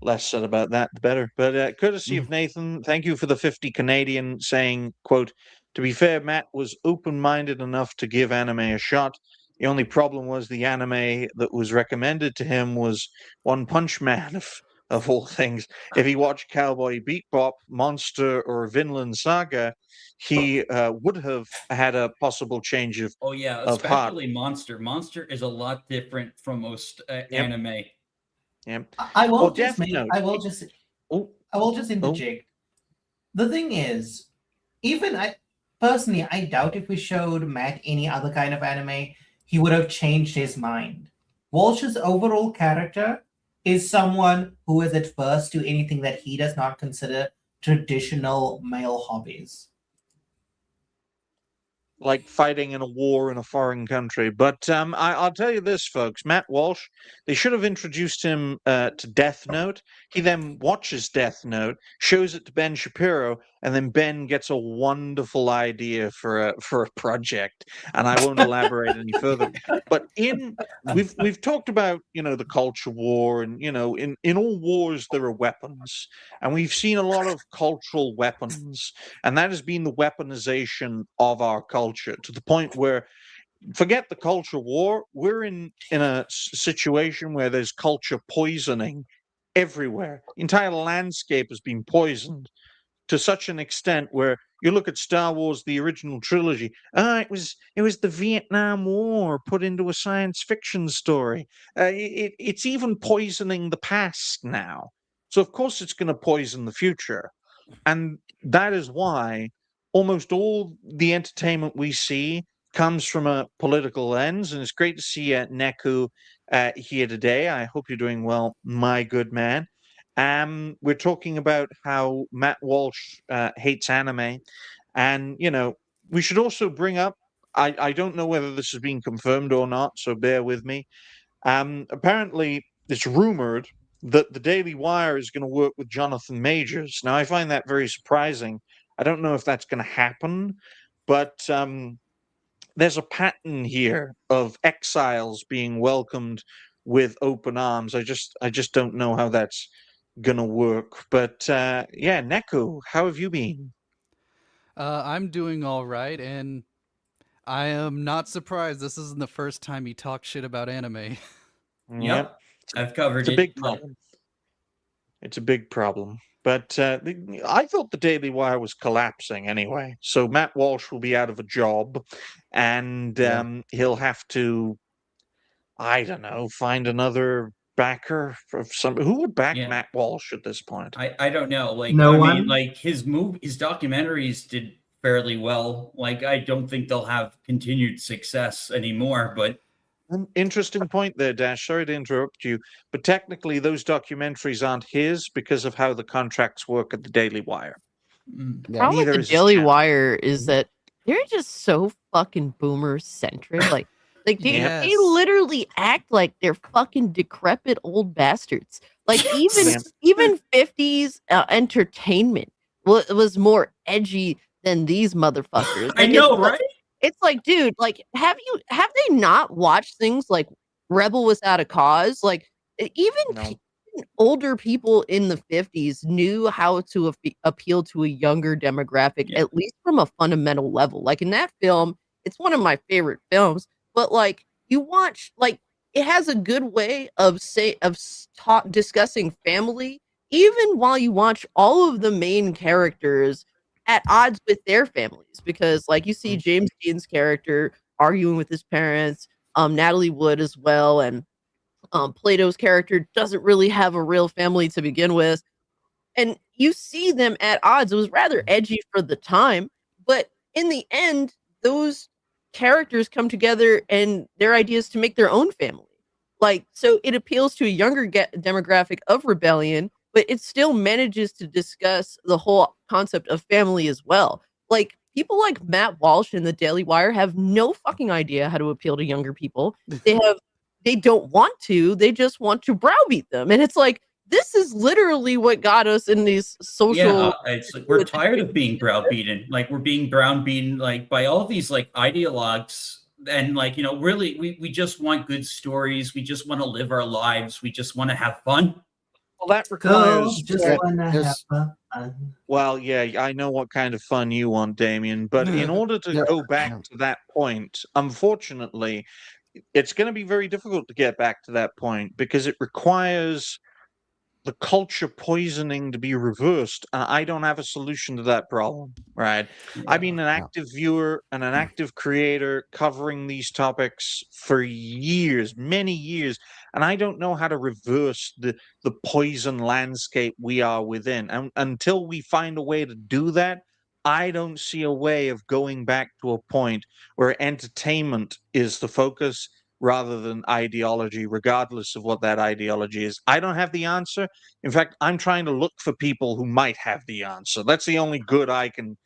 less said about that, the better. But courtesy of Nathan, thank you for the 50 Canadian saying, quote, to be fair, Matt was open-minded enough to give anime a shot. The only problem was the anime that was recommended to him was One Punch Man, of all things. If he watched Cowboy Bebop, Monster, or Vinland Saga, he would have had a possible change Oh yeah, of heart. especially Monster. Monster is a lot different from most Yep. anime. Yeah. I will Well, just Death Note. I will just Oh, interject. The thing is, even I personally, I doubt if we showed Matt any other kind of anime, he would have changed his mind. Walsh's overall character is someone who is adverse to anything that he does not consider traditional male hobbies. like fighting in a war in a foreign country. But I'll tell you this, folks. Matt Walsh, they should have introduced him to Death Note. He then watches Death Note, shows it to Ben Shapiro, and then Ben gets a wonderful idea for a project. And I won't elaborate any further. But we've talked about the culture war, and in all wars there are weapons, and we've seen a lot of cultural weapons, and that has been the weaponization of our culture to the point where, forget the culture war, we're in a situation where there's culture poisoning everywhere. The entire landscape has been poisoned to such an extent where you look at Star Wars, the original trilogy. It was the Vietnam War put into a science fiction story. It's even poisoning the past now. So of course it's going to poison the future. And that is why almost all the entertainment we see comes from a political lens. And it's great to see Neku here today. I hope you're doing well, my good man. We're talking about how Matt Walsh hates anime. And, we should also bring up, I don't know whether this has been confirmed or not, so bear with me. Apparently, it's rumored that the Daily Wire is going to work with Jonathan Majors. Now, I find that very surprising. I don't know if that's going to happen, but there's a pattern here of exiles being welcomed with open arms. I just don't know how that's going to work. But yeah, Neko, how have you been? I'm doing all right, and I am not surprised this isn't the first time he talks shit about anime. Yep. I've covered It's a it. big problem. It's a big problem. But I thought the Daily Wire was collapsing anyway. So Matt Walsh will be out of a job, and he'll have to, I don't know, find another backer of some. Who would back Matt Walsh at this point? I don't know. Like, No I one? mean, like his documentaries did fairly well. Like, I don't think they'll have continued success anymore, but An interesting point there, Dash. Sorry to interrupt you, but technically those documentaries aren't his because of how the contracts work at the Daily Wire. Problem with Neither the is his Daily channel. Wire is that they're just so fucking boomer centric. Like they Yes. literally act like they're fucking decrepit old bastards. Like Yeah. even 50s entertainment was more edgy than these motherfuckers. I Like, know, right? it's like, dude, like have they not watched things like Rebel Without a Cause? Like even No. older people in the 50s knew how to appeal to a younger demographic, Yeah. at least from a fundamental level. Like in that film, it's one of my favorite films, but like you watch, like it has a good way of discussing family, even while you watch all of the main characters at odds with their families, because like you see James Dean's character arguing with his parents, Natalie Wood as well, and Plato's character doesn't really have a real family to begin with. And you see them at odds. It was rather edgy for the time, but in the end, those characters come together and their ideas to make their own family. Like, so it appeals to a younger demographic of rebellion, but it still manages to discuss the whole concept of family as well. Like, people like Matt Walsh and the Daily Wire have no fucking idea how to appeal to younger people. They don't want to, they just want to browbeat them. And it's like, this is literally what got us in these social. It's like we're tired of being browbeaten. Like we're being browbeaten like by all these like ideologues, and like really we just want good stories. We just want to live our lives. We just want to have fun. Well, that requires. Just wanna have fun. Well, yeah, I know what kind of fun you want, Damien. But in order to go back to that point, unfortunately, it's going to be very difficult to get back to that point because it requires the culture poisoning to be reversed. I don't have a solution to that problem, right? I've been an active viewer and an active creator covering these topics for years, many years, and I don't know how to reverse the poison landscape we are within. And until we find a way to do that, I don't see a way of going back to a point where entertainment is the focus rather than ideology, regardless of what that ideology is. I don't have the answer. In fact, I'm trying to look for people who might have the answer. That's the only good I can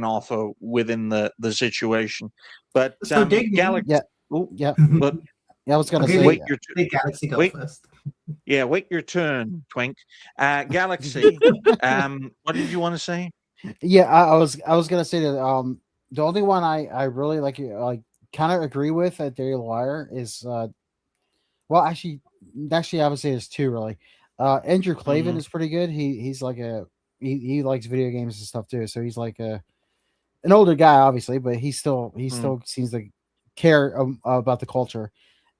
offer within the situation. But So, Digby- Galaxy, Yeah. oh, Yeah. but Yeah, I was gonna Okay, say. wait your Let Galaxy go wait. first. yeah, wait your turn, Twink. Galaxy, what did you want to say? Yeah, I was gonna say that the only one I really like kind of agree with at Daily Wire is well actually I would say there's two really. Andrew Clavin Mhm. is pretty good. He's like he likes video games and stuff too. So he's like an older guy obviously, but he still seems to care about the culture.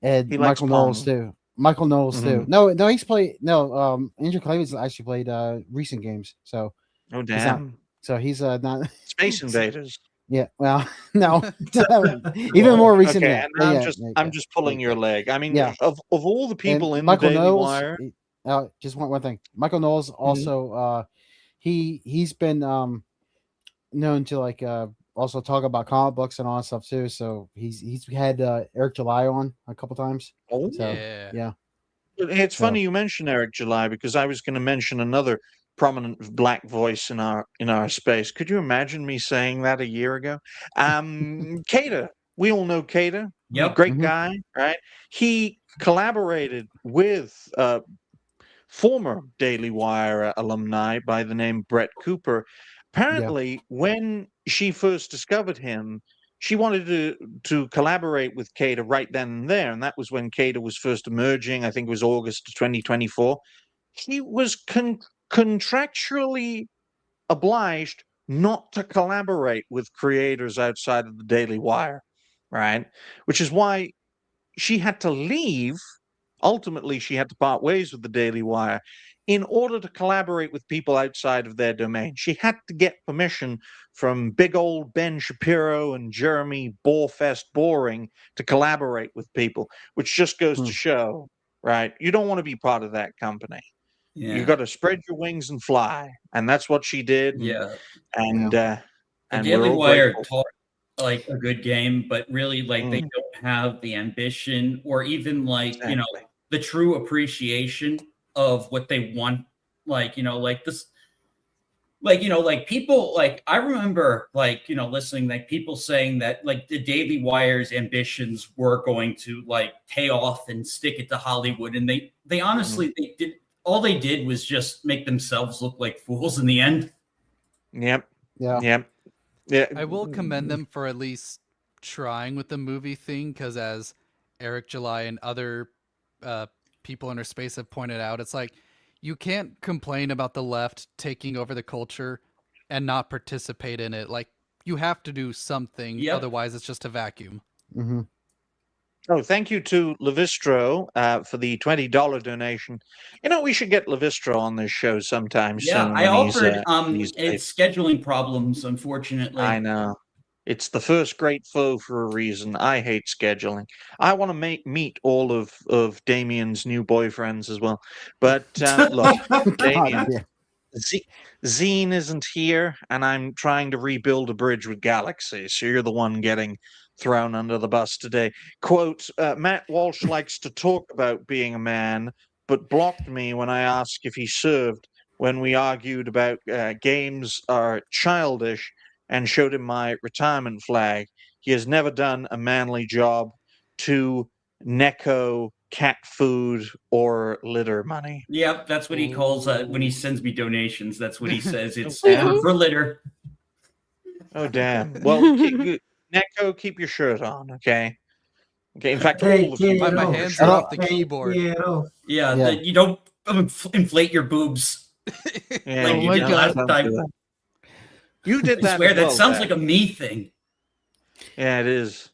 And He likes Michael Knowles Pong. too. Michael Knowles too. Mhm. No, he's played Andrew Clavin's actually played recent games. So Oh, he's not damn. he's not Space Invaders. yeah, well, no, even more recent. Okay, Yeah, and I'm just yeah, pulling your leg. I mean, yeah. of all the people And in Michael the Daily Knowles. Wire, Just one thing. Michael Knowles also he's been known to like also talk about comic books and all that stuff too. So he's had Eric July on a couple times. oh, So Yeah. yeah, it's So- funny you mention Eric July because I was going to mention another prominent black voice in our space. Could you imagine me saying that a year ago? Cater, we all know Cater. Yep. Great Mhm. guy, right? He collaborated with former Daily Wire alumni by the name Brett Cooper. Apparently, when she first discovered him, she wanted to collaborate with Cater right then and there, and that was when Cater was first emerging. I think it was August of 2024. She was contractually obliged not to collaborate with creators outside of the Daily Wire, right? Which is why she had to leave. Ultimately, she had to part ways with the Daily Wire in order to collaborate with people outside of their domain. She had to get permission from big old Ben Shapiro and Jeremy Borefest Boring to collaborate with people, which just goes to show, right? You don't want to be part of that company. You got to spread your wings and fly, and that's what she did. Yeah. And The and Daily we're all Wire grateful. taught like a good game, but really like they Mm. don't have the ambition or even like, you know, Exactly. the true appreciation of what they want. Like, you know, like this, like, you know, like people, like I remember like, you know, listening, like people saying that like the Daily Wire's ambitions were going to like pay off and stick it to Hollywood. And they honestly, they did, all they did was just make themselves look like fools in the end. Yep. yeah. Yep. Yeah. I will commend them for at least trying with the movie thing, because as Eric July and other people in our space have pointed out, it's like you can't complain about the left taking over the culture and not participate in it. Like you have to do something, Yep. otherwise it's just a vacuum. Mm-hmm. Oh, thank you to Levistro for the $20 donation. You know, we should get Levistro on this show sometime Yeah, soon. I when he's, offered. he's It's scheduling problems, unfortunately. I know. It's the first great foe for a reason. I hate scheduling. I want to meet all of Damien's new boyfriends as well. But look, Damien, God, yeah. Xeen isn't here, and I'm trying to rebuild a bridge with Galaxy. So you're the one getting thrown under the bus today. Quote, Matt Walsh likes to talk about being a man, but blocked me when I asked if he served when we argued about games are childish and showed him my retirement flag. He has never done a manly job to Neko cat food or litter money. Yep, that's what he calls when he sends me donations. That's what he says. It's damn. for litter. Oh, damn. Well, Neko, keep your shirt on, okay? Okay, in fact, Hey, all of you. My kiddo, hands shut are off up. the Hey, keyboard. kiddo. Yeah, Yeah. you don't inflate your boobs. Yeah, Like Oh you my did God. last don't time. do that. You did I that swear as that well, sounds Dad. like a me thing. Yeah, it is.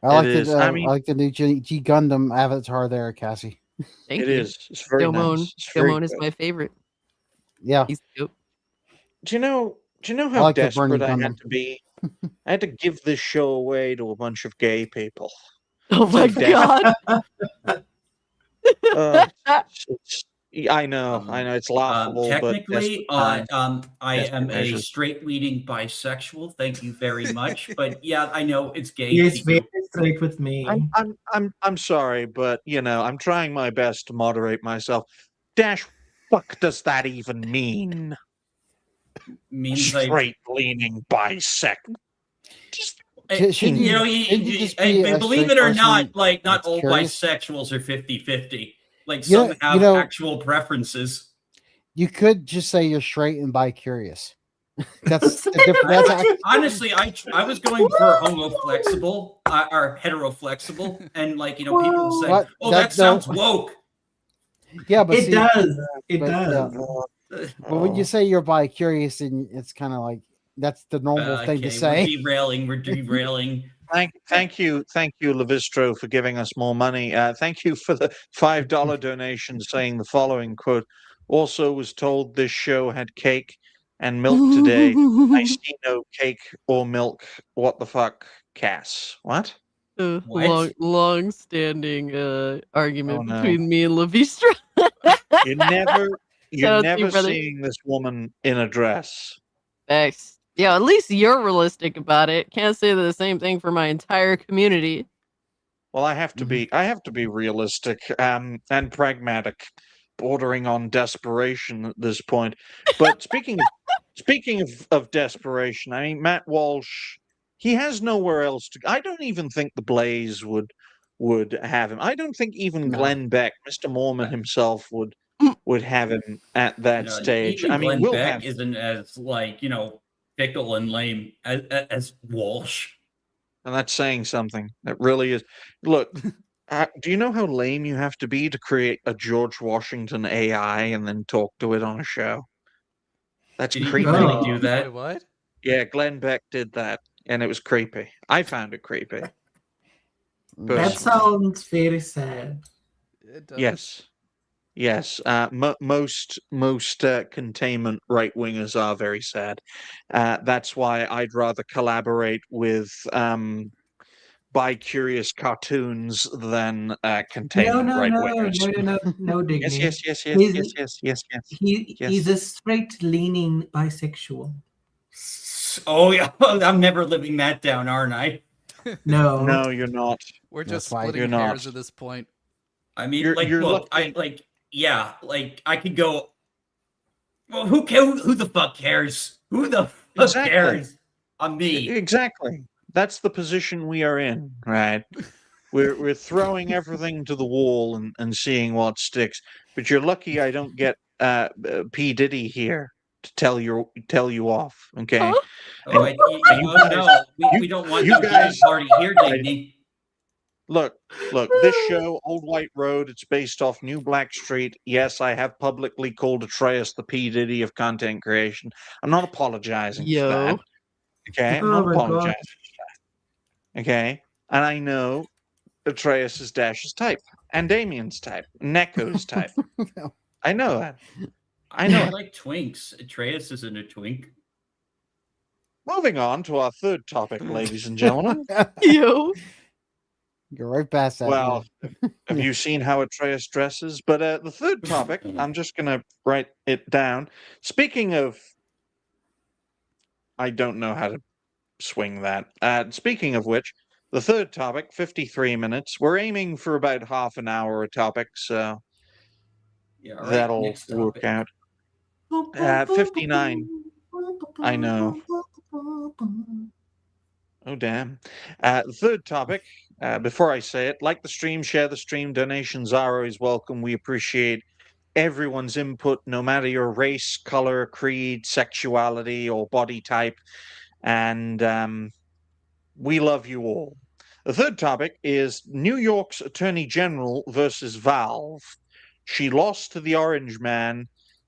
I like It is. the I mean- I like the new G Gundam avatar there, Cassie. Thank It you. is. It's very Domon, nice. It's very Domon is good. my favorite. Yeah, He's dope. Do you know I how like the burning desperate I Gundam. had to be? I had to give this show away to a bunch of gay people. Oh my So desperate. god. I know, it's laughable, but Technically, desperate times, I am desperate a measures. straight-leading bisexual. Thank you very much. But yeah, I know it's gay. He is to very you. straight with me. I'm sorry, but I'm trying my best to moderate myself. Dash, fuck does that even mean? Means I Straight leaning bisect. Just Shouldn't you know, shouldn't you just be a believe straight it or not, person like not that's all curious? bisexuals are 50-50. Like You know- some have you know- actual preferences. You could just say you're straight and bi-curious. That's the difference. That's Honestly, I was going for homo flexible or hetero flexible, and people say, What? "Oh, That- that sounds no. woke." yeah, but It see, does. It but, does. but when you say you're bi-curious, and it's kind of like that's the normal thing to We're say. derailing. We're derailing. thank you, Levistro, for giving us more money. Thank you for the $5 donation, saying the following quote. Also, was told this show had cake and milk today. I see no cake or milk. What the fuck, Cass? What? What? Long-standing argument no. between me and Levistra. You're never Shout out to you, brother. seeing this woman in a dress. Thanks. Yeah, at least you're realistic about it. Can't say the same thing for my entire community. Well, I have to be realistic and pragmatic, bordering on desperation at this point. But speaking of desperation, I mean, Matt Walsh, he has nowhere else to. I don't even think the Blaze would have him. I don't think even No. Glenn Beck, Mr. Mormon himself, would have him at that stage. Even I mean, Glenn we'll Beck have. isn't as fickle and lame as Walsh. And that's saying something. That really is. Look, do you know how lame you have to be to create a George Washington AI and then talk to it on a show? That's Did he creepy. really do that? Wait, what? Yeah, Glenn Beck did that, and it was creepy. I found it creepy. That sounds very sad. It does. Yes. Most containment right wingers are very sad. That's why I'd rather collaborate with bi-curious cartoons than containment right wingers. No, Digny. Yes. He's a straight-leaning bisexual. Oh yeah, I'm never living that down, aren't I? No, No, you're not. We're That's just why splitting you're not. hairs at this point. I mean, You're look, looking- I could go. Well, who the fuck cares? Who the fuck Exactly. cares? On me. Exactly. That's the position we are in, right? We're throwing everything to the wall and seeing what sticks. But you're lucky I don't get P Diddy here to tell you off. Okay. Huh? No, we don't want you you guys- party here, Digny. Look, this show, Old White Road, it's based off New Black Street. Yes, I have publicly called Atreus the P. Diddy of content creation. I'm not apologizing for that. Okay? I'm not Oh my apologizing gosh. for that. Okay? And I know Atreus is Dash's type, and Damien's type, Neko's type. I know that. I know I it. like twinks. Atreus isn't a twink. Moving on to our third topic, ladies and gentlemen. Yo. Go right past that. Well, have you seen how Atreus dresses? But the third topic, I'm just going to write it down. Speaking of, I don't know how to swing that. Speaking of which, the third topic, 53 minutes. We're aiming for about half an hour a topic, so Yeah, all right, that'll next work topic. out. 59. I know. Oh, damn. The third topic, before I say it, like the stream, share the stream. Donations are always welcome. We appreciate everyone's input, no matter your race, color, creed, sexuality, or body type. And we love you all. The third topic is New York's Attorney General versus Valve. She lost to the Orange Man.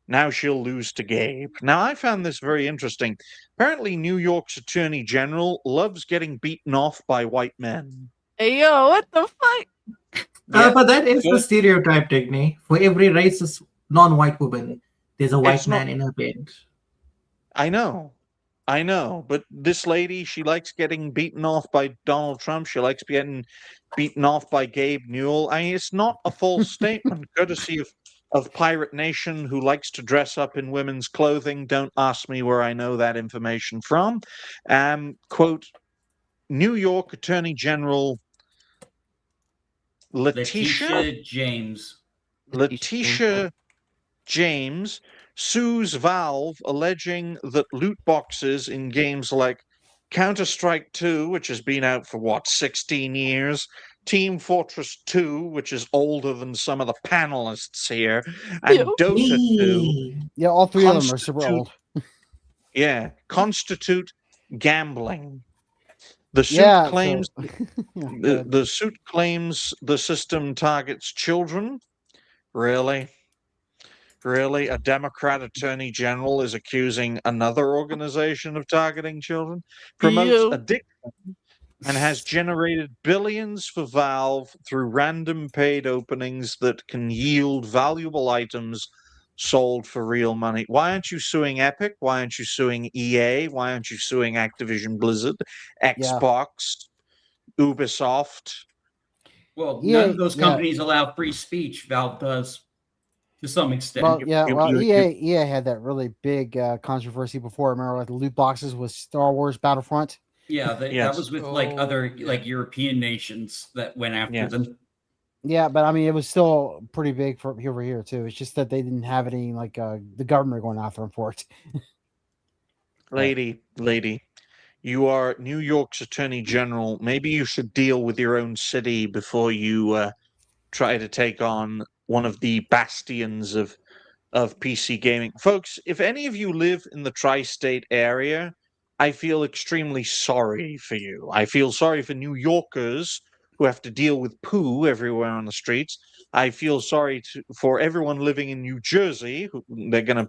Now she'll lose to Gabe. Now, I found this very interesting. Apparently, New York's Attorney General loves getting beaten off by white men. Hey, yo, what the fuck? Yeah, But that is the first- stereotype, Digny. For every racist non-white woman, there's a white It's not- man in her bed. I know. But this lady, she likes getting beaten off by Donald Trump. She likes getting beaten off by Gabe Newell. I mean, it's not a false statement, courtesy of Pirate Nation, who likes to dress up in women's clothing. Don't ask me where I know that information from. Quote, New York Attorney General Letitia James. Letitia James sues Valve, alleging that loot boxes in games like Counter-Strike 2, which has been out for 16 years, Team Fortress 2, which is older than some of the panelists here, and Ew. Dota 2, Me. Yeah, all three of them are super Constitute- old. constitute gambling. The suit Yeah, claims so, yeah, go the, ahead. the suit claims the system targets children. Really? Really? A Democrat attorney general is accusing another organization of targeting children? Promotes Ew. addiction and has generated billions for Valve through random paid openings that can yield valuable items sold for real money. Why aren't you suing Epic? Why aren't you suing EA? Why aren't you suing Activision Blizzard, Xbox, Ubisoft? Well, EA, none of those yeah. companies allow free speech. Valve does, to some extent. Well, yeah, you- well, you- EA had that really big controversy before. Remember, like the loot boxes with Star Wars Battlefront. Yeah, that Yes. was with like other Oh, yeah. like European nations that went after Yes. them. Yeah, but I mean, it was still pretty big for over here too. It's just that they didn't have any like the government going after them for it. Lady, you are New York's Attorney General. Maybe you should deal with your own city before you try to take on one of the bastions of PC gaming. Folks, if any of you live in the tri-state area, I feel extremely sorry for you. I feel sorry for New Yorkers who have to deal with poo everywhere on the streets. I feel sorry for everyone living in New Jersey, who they're going to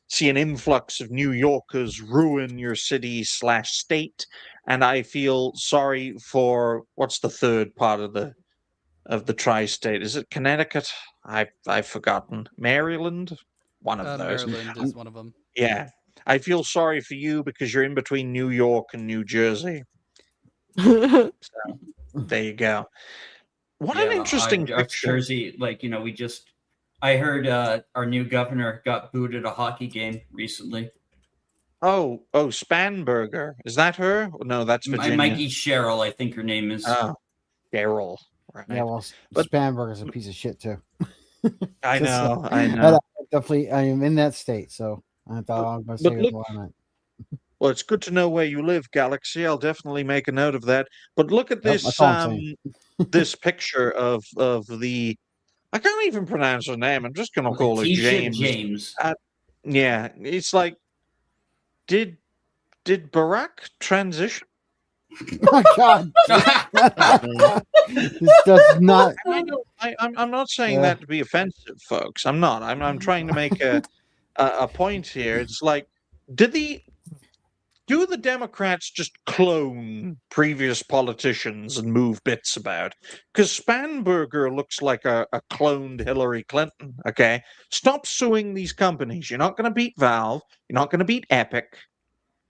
see an influx of New Yorkers ruin your city/state. And I feel sorry for what's the third part of the tri-state? Is it Connecticut? I've forgotten. Maryland? One of those. Maryland is one of them. Yeah. I feel sorry for you because you're in between New York and New Jersey. There you go. What an Yeah, interesting our picture. Jersey, like I heard our new governor got booed at a hockey game recently. Oh, Spanberger. Is that her? No, that's Virginia. Mikey Sherrill, I think her name is. Oh, Daryl. Right. Yeah, well, But- Spanberger's a piece of shit too. I Just, know. But definitely, I am in that state, so I thought I was going to But say look- what I meant. Well, it's good to know where you live, Galaxy. I'll definitely make a note of that. But look at Yep, this that's all I'm saying. this picture of the I can't even pronounce her name. I'm just going to call her Letitia James. Yeah, it's like did Barack transition? Oh God, this does not. And I'm not saying Yeah. that to be offensive, folks. I'm not. I'm trying to make a point here. It's like, do the Democrats just clone previous politicians and move bits about? Because Spanberger looks like a cloned Hillary Clinton. Okay, stop suing these companies. You're not going to beat Valve. You're not going to beat Epic.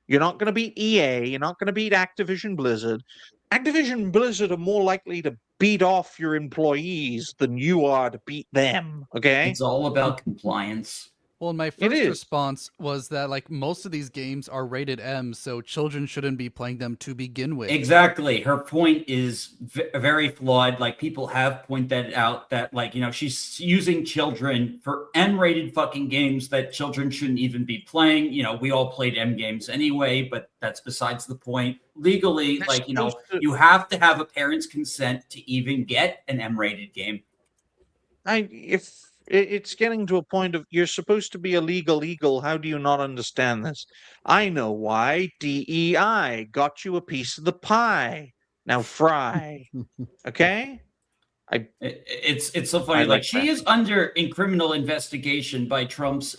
You're not going to beat EA. You're not going to beat Activision Blizzard. Activision Blizzard are more likely to beat off your employees than you are to beat them. Okay. It's all about compliance. Well, my It first is. response was that like most of these games are rated M, so children shouldn't be playing them to begin with. Exactly. Her point is very flawed. Like people have pointed out that she's using children for M-rated fucking games that children shouldn't even be playing. We all played M games anyway, but that's besides the point. Legally, They're supposed to- you have to have a parent's consent to even get an M-rated game. If it's getting to a point of you're supposed to be a legal eagle, how do you not understand this? I know why. DEI got you a piece of the pie. Now fry. Okay? It's so funny. I Like like she that. is in criminal investigation by Trump's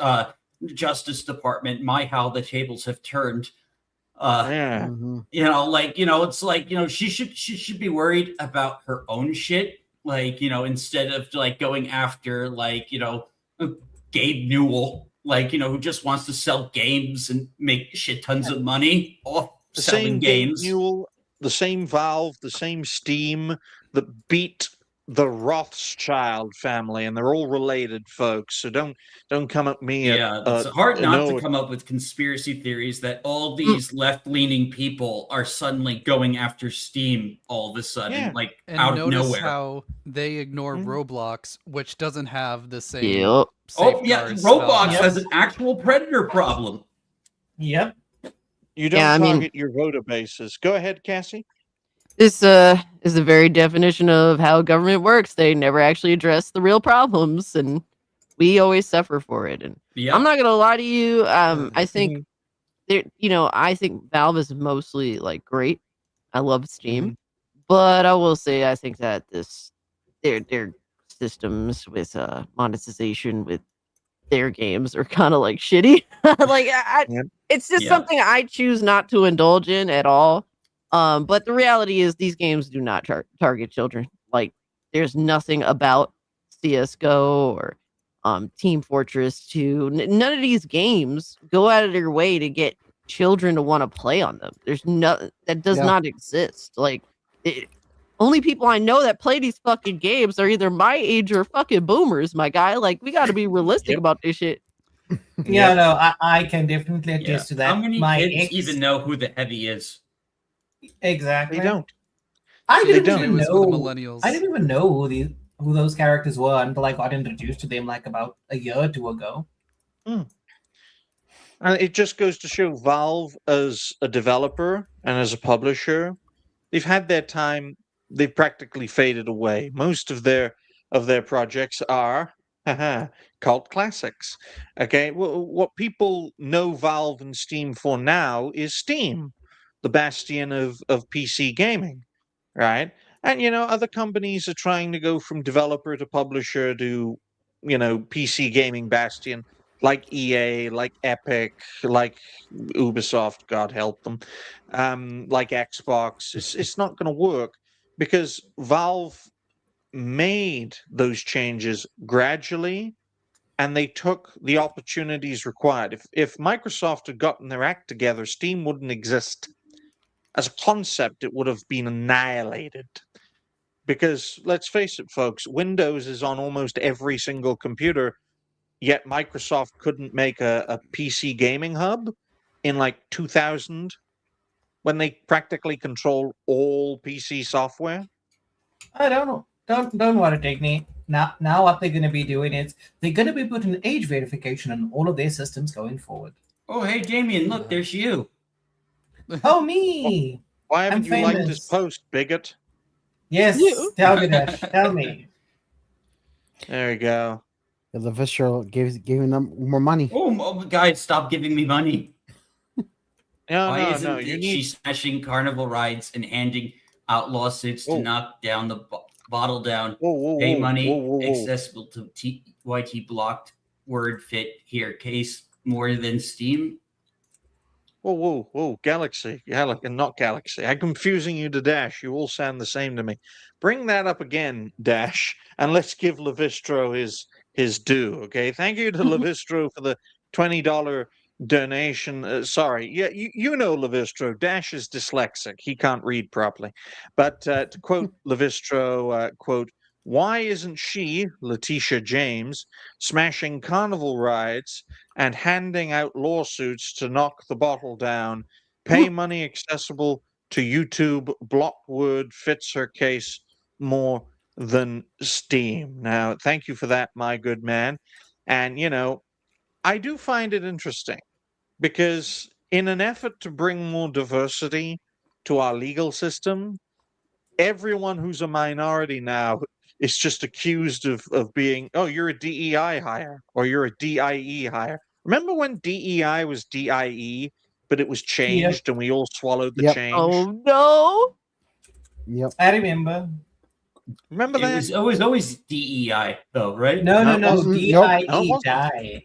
Justice Department. My, how the tables have turned. Yeah. Mhm. It's like she should be worried about her own shit, Like, instead of like going after like, Gabe Newell, like, who just wants to sell games and make shit tons of money off The selling same Gabe games. Newell, the same Valve, the same Steam that beat the Rothschild family, and they're all related, folks. So don't come at me Yeah, at it's hard not to no. come up with conspiracy theories that all Mm. these left-leaning people are suddenly going after Steam all of a sudden, Yeah. like And out of notice nowhere. how they ignore Mhm. Roblox, which doesn't have the same Yep. Oh yeah, safeguards. Roblox Valve has an actual predator problem. Yep. You don't Yeah, I mean- target your voter bases. Go ahead, Cassie. This is the very definition of how government works. They never actually address the real problems, and we always suffer for it. And Yeah, I'm not gonna lie to you. I think Mhm. I think Valve is mostly like great. I love Steam, Mhm. but I will say I think that their systems with monetization with their games are kind of like shitty. Like Yep. it's just Yeah. something I choose not to indulge in at all. But the reality is these games do not target children. Like there's nothing about CS:GO or Team Fortress 2. None of these games go out of their way to get children to want to play on them. There's no that does Yeah. not exist. Like only people I know that play these fucking games are either my age or fucking boomers, my guy. Like we got to be realistic Yep. about this shit. Yeah, no, I can definitely yeah. attest to that. How many My kids ex, even know who the heavy is? exactly. They don't. I They didn't don't. even It was for the know. millennials. I didn't even know who those characters were until I got introduced to them like about a year or two ago. And it just goes to show Valve as a developer and as a publisher, they've had their time. They've practically faded away. Most of their projects are cult classics. Okay, what people know Valve and Steam for now is Steam, the bastion of PC gaming, right? And other companies are trying to go from developer to publisher to PC gaming bastion, like EA, like Epic, like Ubisoft, God help them, like Xbox. It's not going to work because Valve made those changes gradually, and they took the opportunities required. If Microsoft had gotten their act together, Steam wouldn't exist. As a concept, it would have been annihilated. Because let's face it, folks, Windows is on almost every single computer, yet Microsoft couldn't make a PC gaming hub in like 2000 when they practically control all PC software. I don't know. Don't worry, Technique. Now what they're gonna be doing is they're gonna be putting age verification on all of their systems going forward. Oh, hey, Damien, look, there's you. Oh me! Why haven't you liked this famous. post, bigot? Yes, You. tell me that. Tell me. There you go. The Visceral gave them more money. Oh, guys, stop giving me money. No, Why no, isn't no. You she need. smashing carnival rides and handing out lawsuits to Whoa. knock down the bottle down? Whoa, whoa, Pay whoa, money, whoa, whoa, whoa. accessible to YT blocked word fit here. Case more than Steam. Whoa, Galaxy. Not Galaxy. I'm confusing you to Dash. You all sound the same to me. Bring that up again, Dash, and let's give Levistro his due, okay? Thank you to Levistro for the $20 donation. Sorry. Yeah, you know Levistro. Dash is dyslexic. He can't read properly. But to quote Levistro, quote, why isn't she, Letitia James, smashing carnival rides and handing out lawsuits to knock the bottle down? Pay money accessible to YouTube block word fits her case more than Steam. Now, thank you for that, my good man. And, I do find it interesting because in an effort to bring more diversity to our legal system, everyone who's a minority now is just accused of being, oh, you're a DEI hire or you're a DIE hire. Remember when DEI was DIE, but it was changed and we all swallowed the Yep. change? Oh no! Yep. I remember. Remember It that? was always DEI though, right? No, No, no, it no. wasn't. DIE Nope. No, it wasn't. die.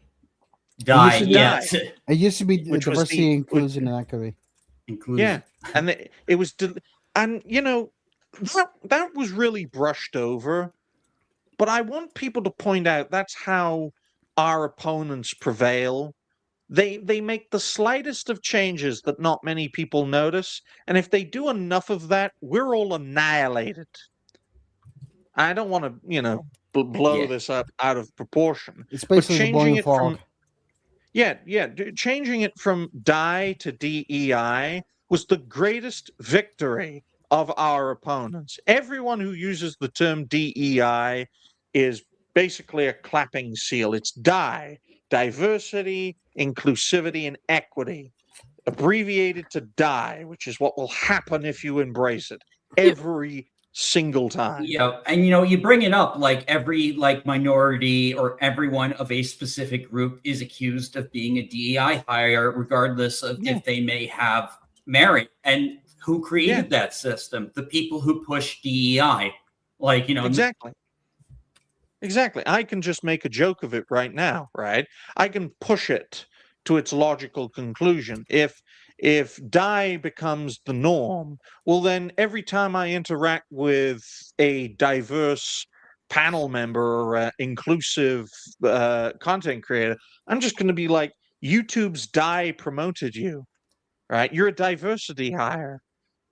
Die, should yes. It used to be Which was diversity, the- inclusion, and equity. Includes Yeah, and it was, and that was really brushed over. But I want people to point out that's how our opponents prevail. They make the slightest of changes that not many people notice, and if they do enough of that, we're all annihilated. I don't want to, blow this up out of proportion. It's But basically the changing blowing it fog. changing it from die to DEI was the greatest victory of our opponents. Everyone who uses the term DEI is basically a clapping seal. It's die, diversity, inclusivity, and equity, abbreviated to die, which is what will happen if you embrace it every single time. Yeah, and you bring it up like every minority or everyone of a specific group is accused of being a DEI hire, regardless of if they may have merit. And who created that system? The people who push DEI. Exactly. I can just make a joke of it right now, right? I can push it to its logical conclusion. If die becomes the norm, well, then every time I interact with a diverse panel member or inclusive content creator, I'm just going to be like, YouTube's die promoted you, right? You're a diversity hire,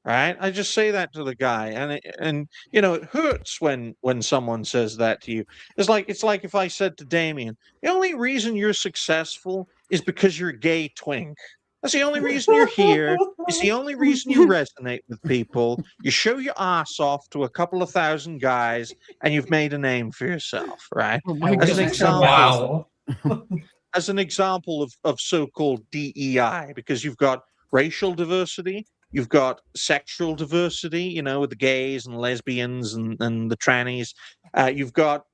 right? I just say that to the guy, and it hurts when someone says that to you. It's like if I said to Damien, the only reason you're successful is because you're a gay twink. That's the only reason you're here. It's the only reason you resonate with people. You show your ass off to a couple of thousand guys, and you've made a name for yourself, right? Oh my As an God. example, Wow. as an example of so-called DEI, because you've got racial diversity, you've got sexual diversity, with the gays and lesbians and the trannies. You've got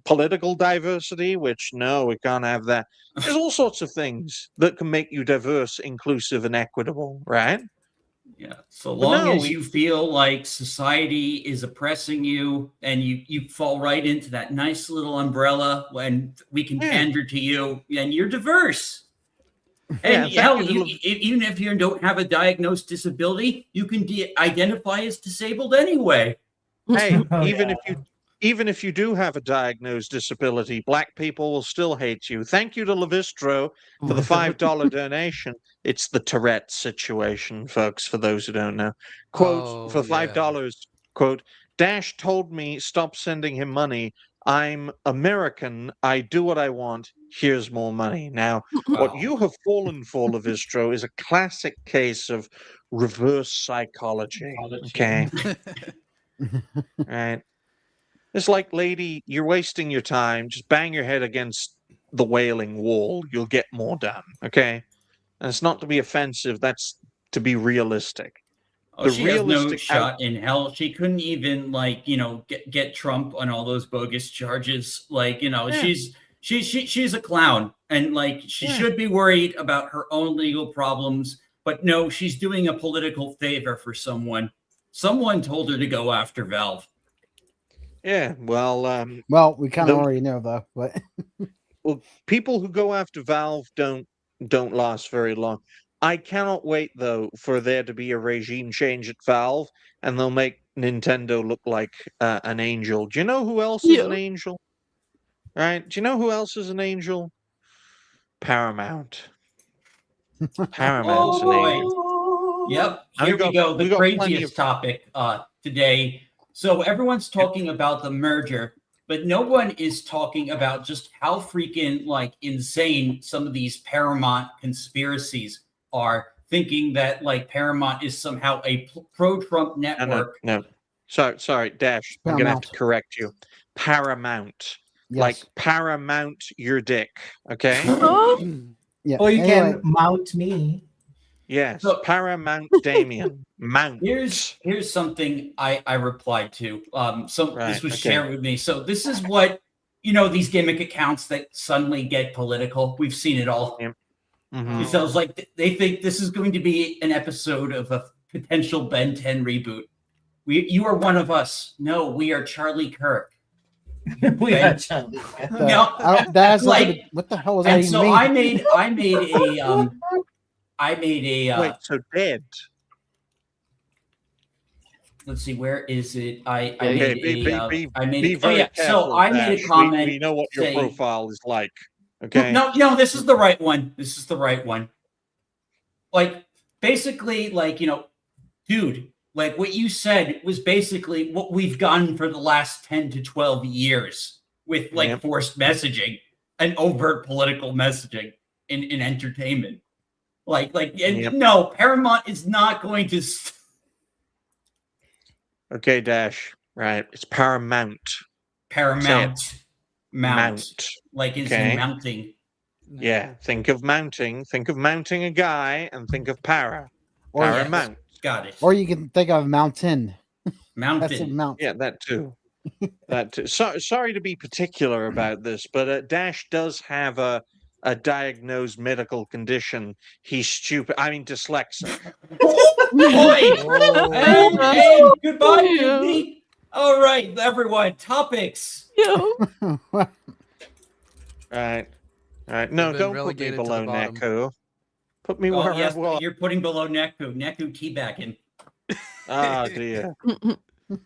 political diversity, which no, we can't have that. There's all sorts of things that can make you diverse, inclusive, and equitable, right? Yeah. So But long no, as you feel like society is oppressing you and you fall right into that nice little umbrella when we can pander to you, and you're diverse. And hell, even if you don't have a diagnosed disability, you can identify as disabled anyway. Hey, even if you do have a diagnosed disability, black people will still hate you. Thank you to Levistro for the $5 donation. It's the Tourette situation, folks, for those who don't know. Quote, for $5, quote, Dash told me stop sending him money. I'm American. I do what I want. Here's more money. Now, what you have fallen for, Levistro, is a classic case of reverse psychology. Okay. Right. It's like, lady, you're wasting your time. Just bang your head against the Wailing Wall. You'll get more done. Okay. And it's not to be offensive. That's to be realistic. Oh, she has no shot in hell. She couldn't even get Trump on all those bogus charges. She's a clown, and she should be worried about her own legal problems. But no, she's doing a political favor for someone. Someone told her to go after Valve. Yeah, well, we kind of already know though. But well, people who go after Valve don't last very long. I cannot wait though for there to be a regime change at Valve, and they'll make Nintendo look like an angel. Do you know who else is an angel? Right? Do you know who else is an angel? Paramount. Paramount's an angel. Yep. Here we go. The craziest topic today. So everyone's talking about the merger, but no one is talking about just how freaking insane some of these Paramount conspiracies are, thinking that Paramount is somehow a pro-Trump network. No. Sorry, Dash. I'm gonna have to correct you. Paramount. Yes. Like Paramount your dick. Okay? Yeah. Or you can mount me. Yes. So, Paramount Damien. Mount. Here's something I replied to. This was shared with me. So this is what these gimmick accounts that suddenly get political. We've seen it all. Yeah. Mm-hmm. It sounds like they think this is going to be an episode of a potential Ben 10 reboot. You are one of us. No, we are Charlie Kirk. We are Charlie. That's what the hell was that? And so mean? I made a wait, so dead. let's see, where is it? I Yeah, made Okay, I made be oh very yeah, careful. so I made Dash. a comment. We know what your saying, profile is like. Okay. No, this is the right one. This is the right one. Like, basically, like, dude, like what you said was basically what we've gotten for the last 10 to 12 years with like Yep. forced messaging and overt political messaging in entertainment. Like, and Yep. no, Paramount is not going to. Okay, Dash. Right. It's Paramount. Paramount. Mount. Like is Okay. in mounting. Yeah. Think of mounting. Think of mounting a guy, and think of para. Or Yes. Paramount. Got it. or you can think of mountain. That's a Mountain. mount. Yeah, that too. That too. Sorry to be particular about this, but Dash does have a diagnosed medical condition. He's stupid. I mean, dyslexic. Boy! Whoa. And goodbye, Yeah. Disney. All right, everyone. Topics. Yeah. Right. No, been don't put me relegated to the below bottom. Neku. Put me Oh, where yes, I was. you're putting below Neku. Neku teabagging. Oh dear.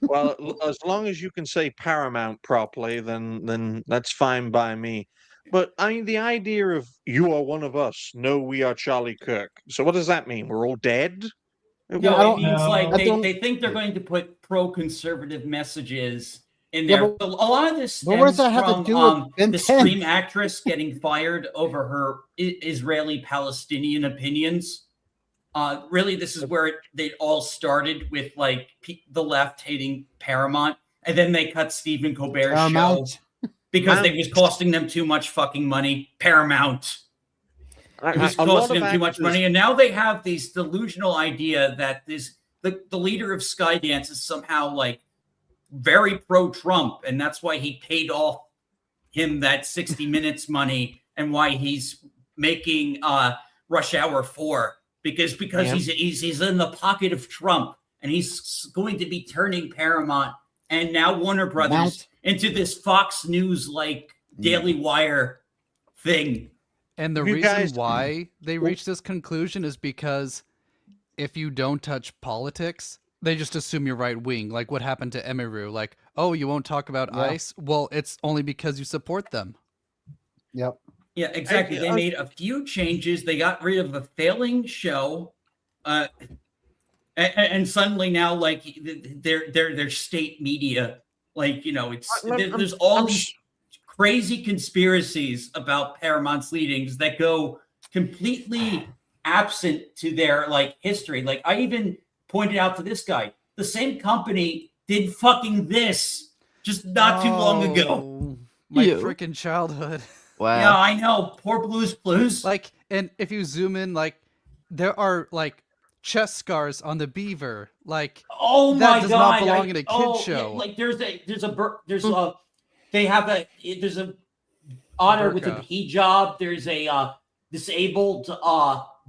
Well, as long as you can say Paramount properly, then that's fine by me. But I mean, the idea of you are one of us. No, we are Charlie Kirk. So what does that mean? We're all dead? No, I it don't- means like I they think they're going to put pro-conservative messages in Yeah, there. A lot of this but what does stems that have to from do with Ben the 10? Scream actress getting fired over her Israeli-Palestinian opinions. Really, this is where they all started with like the left hating Paramount, and then they cut Stephen Colbert's Paramount. show because it was costing them too much fucking money. Paramount. It was A lot costing of them too much actors- money, and now they have this delusional idea that the leader of Skydance is somehow like very pro-Trump, and that's why he paid off him that 60 Minutes money, and why he's making Rush Hour 4 because Yeah. he's in the pocket of Trump, and he's going to be turning Paramount and now Warner Brothers Mount. into this Fox News like Daily Wire thing. And the You reason guys- why they reached this conclusion is because if you don't touch politics, they just assume you're right wing. Like what happened to Emiru. Like, oh, you won't talk about Yeah. ICE? Well, it's only because you support them. Yep. Yeah, exactly. They made a few changes. They got rid of a failing show, and suddenly now, like they're state media. Like there's all these crazy conspiracies about Paramount's leadings that go completely absent to their like history. Like I even pointed out to this guy, the same company did fucking this just not too long ago. Oh, my Ew. freaking childhood. Wow. Yeah, I know. Poor Blues. Like, and if you zoom in, like, there are like chest scars on the beaver. Like, Oh that my does god! not belong in a kid yeah, show. like there's a otter with a Burqa. hijab. There's a disabled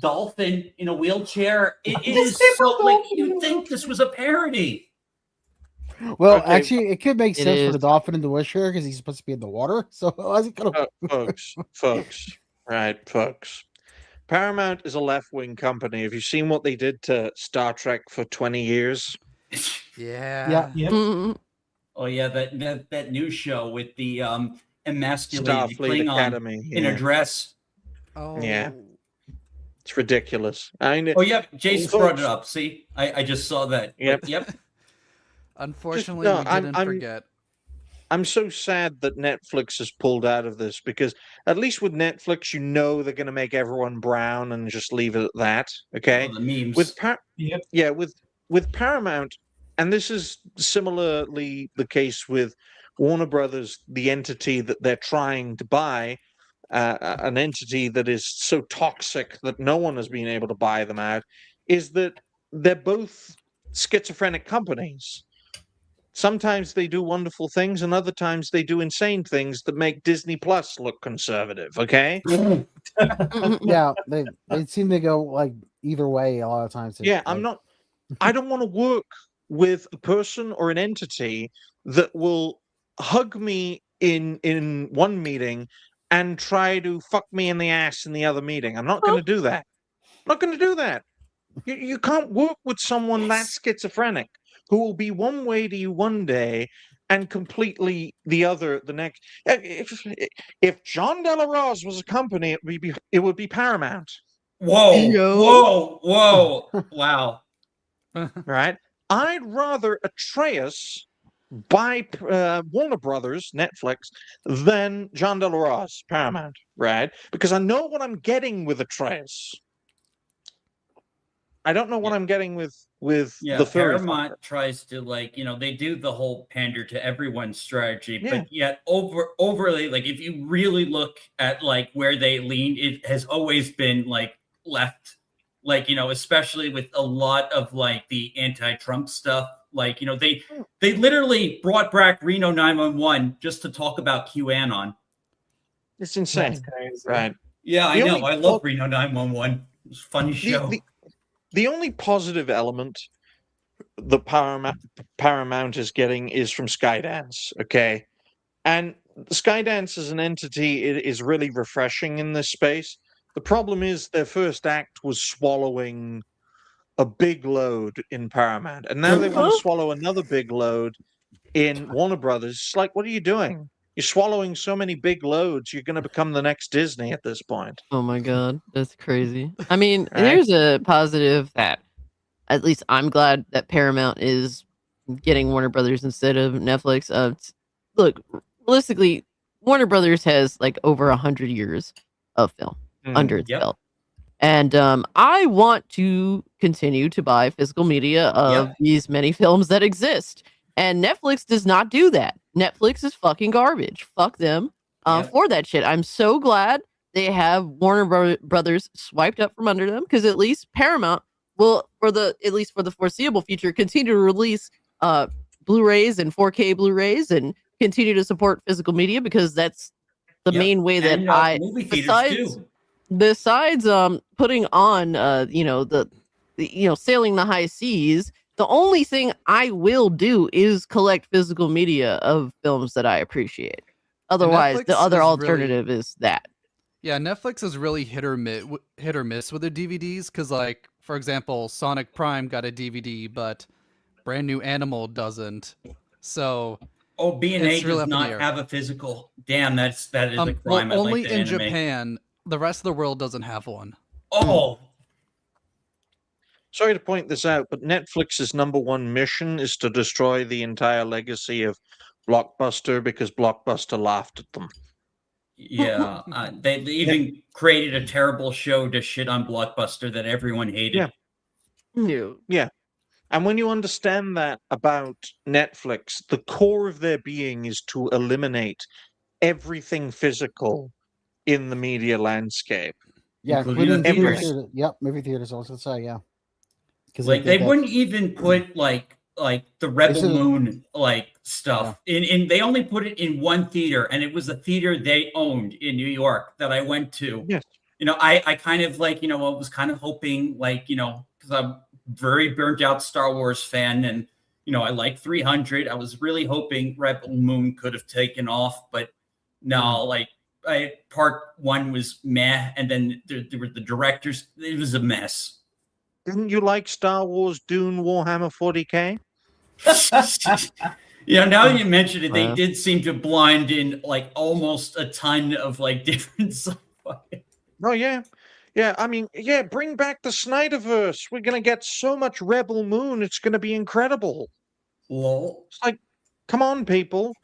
dolphin in a wheelchair. It is so like you think this was a parody. Well, Okay. actually, it could make It sense for is. the dolphin in the wisher because he's supposed to be in the water. So I was gonna. folks. Paramount is a left-wing company. Have you seen what they did to Star Trek for 20 years? yeah. Yep. Mm. Oh yeah, that new show with the emasculated Starfleet Klingon Academy. in a dress. Oh. Yeah. It's ridiculous. I mean, Oh yeah, Jason Folks. brought it up. See, I just saw that. Yep. Yep. Unfortunately, no, we I'm- didn't I'm- forget. I'm so sad that Netflix has pulled out of this because at least with Netflix, you know they're going to make everyone brown and just leave it at that. Okay. Oh, the memes. With Yep. with Paramount, and this is similarly the case with Warner Brothers, the entity that they're trying to buy, an entity that is so toxic that no one has been able to buy them out, is that they're both schizophrenic companies. Sometimes they do wonderful things, and other times they do insane things that make Disney Plus look conservative. Okay. Yeah, they seem to go like either way a lot of times. Yeah, I'm not. I don't want to work with a person or an entity that will hug me in one meeting and try to fuck me in the ass in the other meeting. I'm not going to do that. I'm not going to do that. You can't work with someone that schizophrenic who will be one way to you one day and completely the other the next. If John De La Rose was a company, it would be Paramount. Whoa, Yo. whoa, wow. Right? I'd rather Atreus buy Warner Brothers, Netflix, than John De La Rose, Paramount, right? Because I know what I'm getting with Atreus. I don't know what I'm getting with Yeah, the furry Paramount fucker. tries to they do the whole pander to everyone strategy, Yeah. but yet overly if you really look at where they lean, it has always been left, especially with a lot of the anti-Trump stuff. They literally brought back Reno 911 just to talk about QAnon. It's insane, That's crazy. right? Yeah, I The know. only I love Reno 911. It's a funny show. The only positive element the Paramount is getting is from Skydance, okay? And Skydance as an entity is really refreshing in this space. The problem is their first act was swallowing a big load in Paramount, and now they want to swallow another big load in Warner Brothers. It's like, what are you doing? You're swallowing so many big loads, you're going to become the next Disney at this point. Oh my god, that's crazy. I mean, Right? there's a positive that at least I'm glad that Paramount is getting Warner Brothers instead of Netflix. Look, realistically, Warner Brothers has over 100 years of film under its belt. And I want to continue to buy physical media of these many films that exist. And Netflix does not do that. Netflix is fucking garbage. Fuck them for that shit. I'm so glad they have Warner Brothers swiped up from under them, because at least Paramount will, at least for the foreseeable future, continue to release Blu-rays and 4K Blu-rays and continue to support physical media, because that's the main way that movie theaters besides putting on sailing the high seas, the only thing I will do is collect physical media of films that I appreciate. Otherwise, the other alternative is that. Yeah, Netflix is really hit or miss with their DVDs, because, for example, Sonic Prime got a DVD, but Brand New Animal doesn't. So, B&A does not have a physical. Damn, that is a crime. Well, only in Japan. The rest of the world doesn't have one. Oh. Sorry to point this out, but Netflix's #1 mission is to destroy the entire legacy of Blockbuster, because Blockbuster laughed at them. Yeah, they even created a terrible show to shit on Blockbuster that everyone hated. Yeah. And when you understand that about Netflix, the core of their being is to eliminate everything physical in the media landscape. Yeah, including movie theaters. theaters. Yep, movie theaters. I was gonna say, yeah. Because They wouldn't even put the Rebel Moon stuff in. They only put it in one theater, and it was a theater they owned in New York that I went to. Yes. I kind of I was kind of hoping because I'm very burnt out Star Wars fan, and I like 300. I was really hoping Rebel Moon could have taken off, but no, part 1 was meh, and then there were the directors. It was a mess. Didn't you like Star Wars Dune Warhammer 40K? Now you mention it, they did seem to blind in almost a ton of different sci-fi. Oh yeah. Yeah, I mean, bring back the Snyderverse. We're gonna get so much Rebel Moon, it's gonna be incredible. Lol. It's come on, people.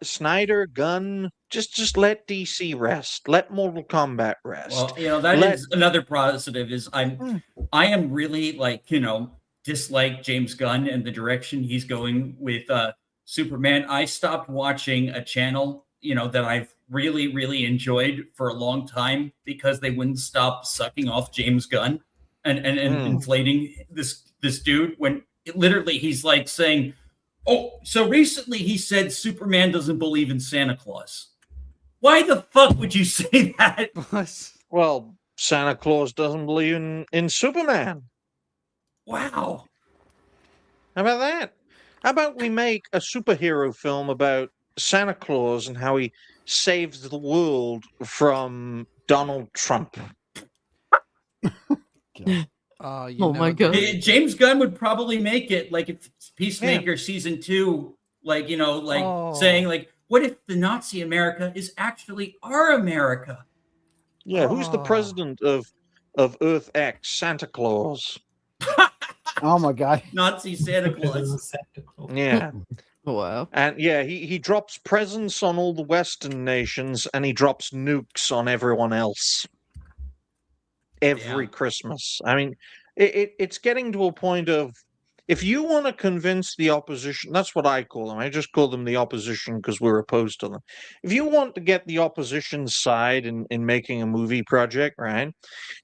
Snyder, Gunn, just let DC rest. Let Mortal Kombat rest. Well, that is another positive. Is I am really dislike James Gunn and the direction he's going with Superman. I stopped watching a channel that I've really enjoyed for a long time, because they wouldn't stop sucking off James Gunn and inflating this dude, when literally he's saying, oh, so recently he said Superman doesn't believe in Santa Claus. Why the fuck would you say that? Well, Santa Claus doesn't believe in Superman. Wow. How about that? How about we make a superhero film about Santa Claus and how he saves the world from Donald Trump? You Oh know my there- God. James Gunn would probably make it like if it's Peacemaker season 2, like saying like, what if the Nazi America is actually our America? Yeah, who's the Oh. president of Earth X? Santa Claus. Oh my god. Nazi Santa Claus. Yeah. Wow. And yeah, he drops presents on all the Western nations and he drops nukes on everyone else. Every Yeah. Christmas. I mean, it's getting to a point of if you want to convince the opposition, that's what I call them. I just call them the opposition because we're opposed to them. If you want to get the opposition's side in making a movie project, right?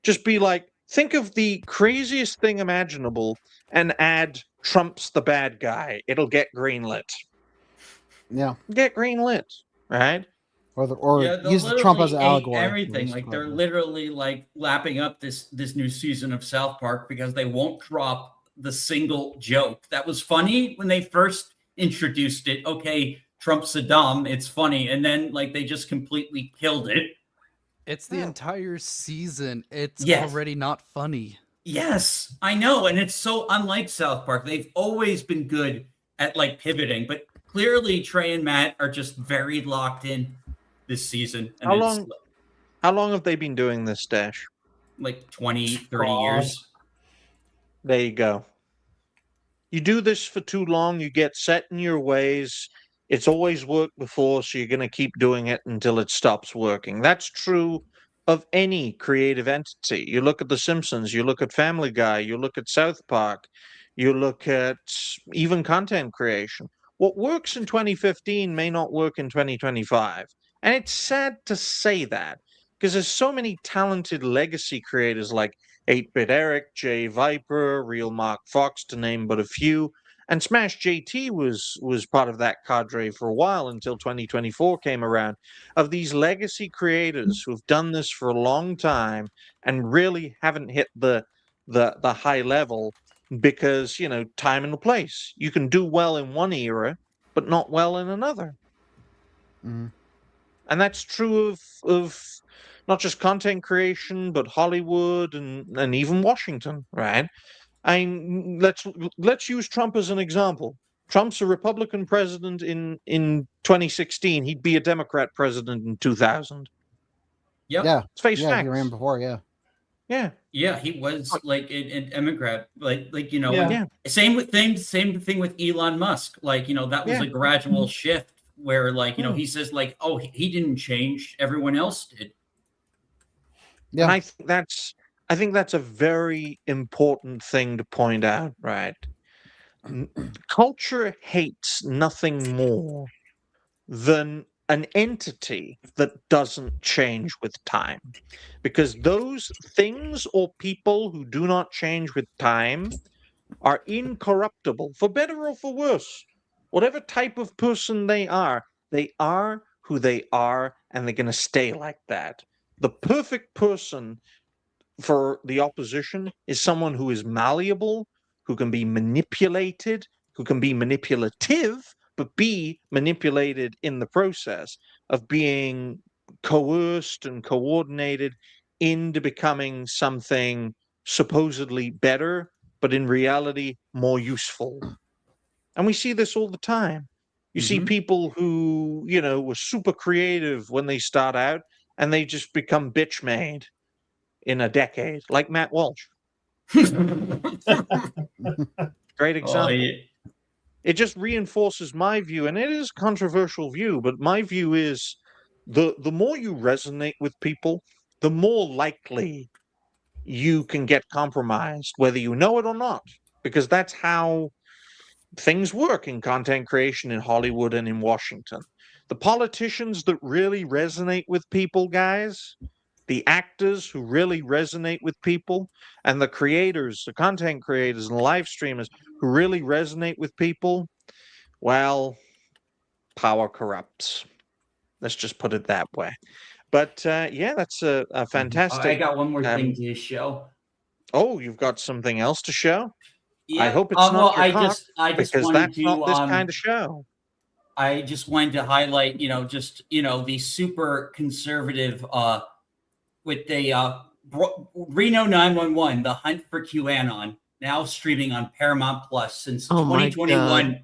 Just be like, think of the craziest thing imaginable and add Trump's the bad guy. It'll get greenlit. Yeah. Get greenlit, right? Or Yeah, they'll use the Trump as an literally ate allegory. everything. Yes, Like they're probably. literally like lapping up this new season of South Park because they won't drop the single joke that was funny when they first introduced it. Okay, Trump Saddam, it's funny, and then like they just completely killed it. It's the entire season. It's Yes. already not funny. Yes, I know, and it's so unlike South Park. They've always been good at like pivoting, but clearly Trey and Matt are just very locked in this season. And How long have they been doing this, Dash? like 20, 30 years. There you go. You do this for too long, you get set in your ways. It's always worked before, so you're going to keep doing it until it stops working. That's true of any creative entity. You look at The Simpsons, you look at Family Guy, you look at South Park, you look at even content creation. What works in 2015 may not work in 2025. And it's sad to say that because there's so many talented legacy creators like 8-Bit Eric, Jay Viper, Real Mark Fox, to name but a few. And Smash JT was part of that cadre for a while until 2024 came around, of these legacy creators who've done this for a long time and really haven't hit the high level because, you know, time and the place. You can do well in one era, but not well in another. Mhm. And that's true of not just content creation, but Hollywood and even Washington, right? I mean, let's use Trump as an example. Trump's a Republican president in 2016. He'd be a Democrat president in 2000. Yep. Yeah. Let's face Yeah, facts. he ran before, yeah. Yeah. Yeah, he was like an Democrat, like you know, Yeah. and same thing with Elon Musk. Like you know, that was Yeah. a gradual shift where like you know Yeah. he says like, oh, he didn't change, everyone else did. Yeah. And I think that's a very important thing to point out, right? Culture hates nothing more than an entity that doesn't change with time. Because those things or people who do not change with time are incorruptible, for better or for worse. Whatever type of person they are who they are, and they're going to stay like that. The perfect person for the opposition is someone who is malleable, who can be manipulated, who can be manipulative, but be manipulated in the process of being coerced and coordinated into becoming something supposedly better, but in reality more useful. And we see this all the time. You see Mhm. people who, you know, were super creative when they start out and they just become bitch made in a decade, like Matt Walsh. Great example. Oh, yeah. It just reinforces my view, and it is a controversial view, but my view is the more you resonate with people, the more likely you can get compromised, whether you know it or not, because that's how things work in content creation in Hollywood and in Washington. The politicians that really resonate with people, guys, the actors who really resonate with people, and the creators, the content creators and the live streamers who really resonate with people, well, power corrupts. Let's just put it that way. But yeah, that's a fantastic. I got one more thing to show. Oh, you've got something else to show? Yeah. I hope it's well, not your I cock, just because wanted that's to not this kind of show. I just wanted to highlight, the super conservative with Reno 911: The Hunt for QAnon, now streaming on Paramount Plus since Oh my 2021.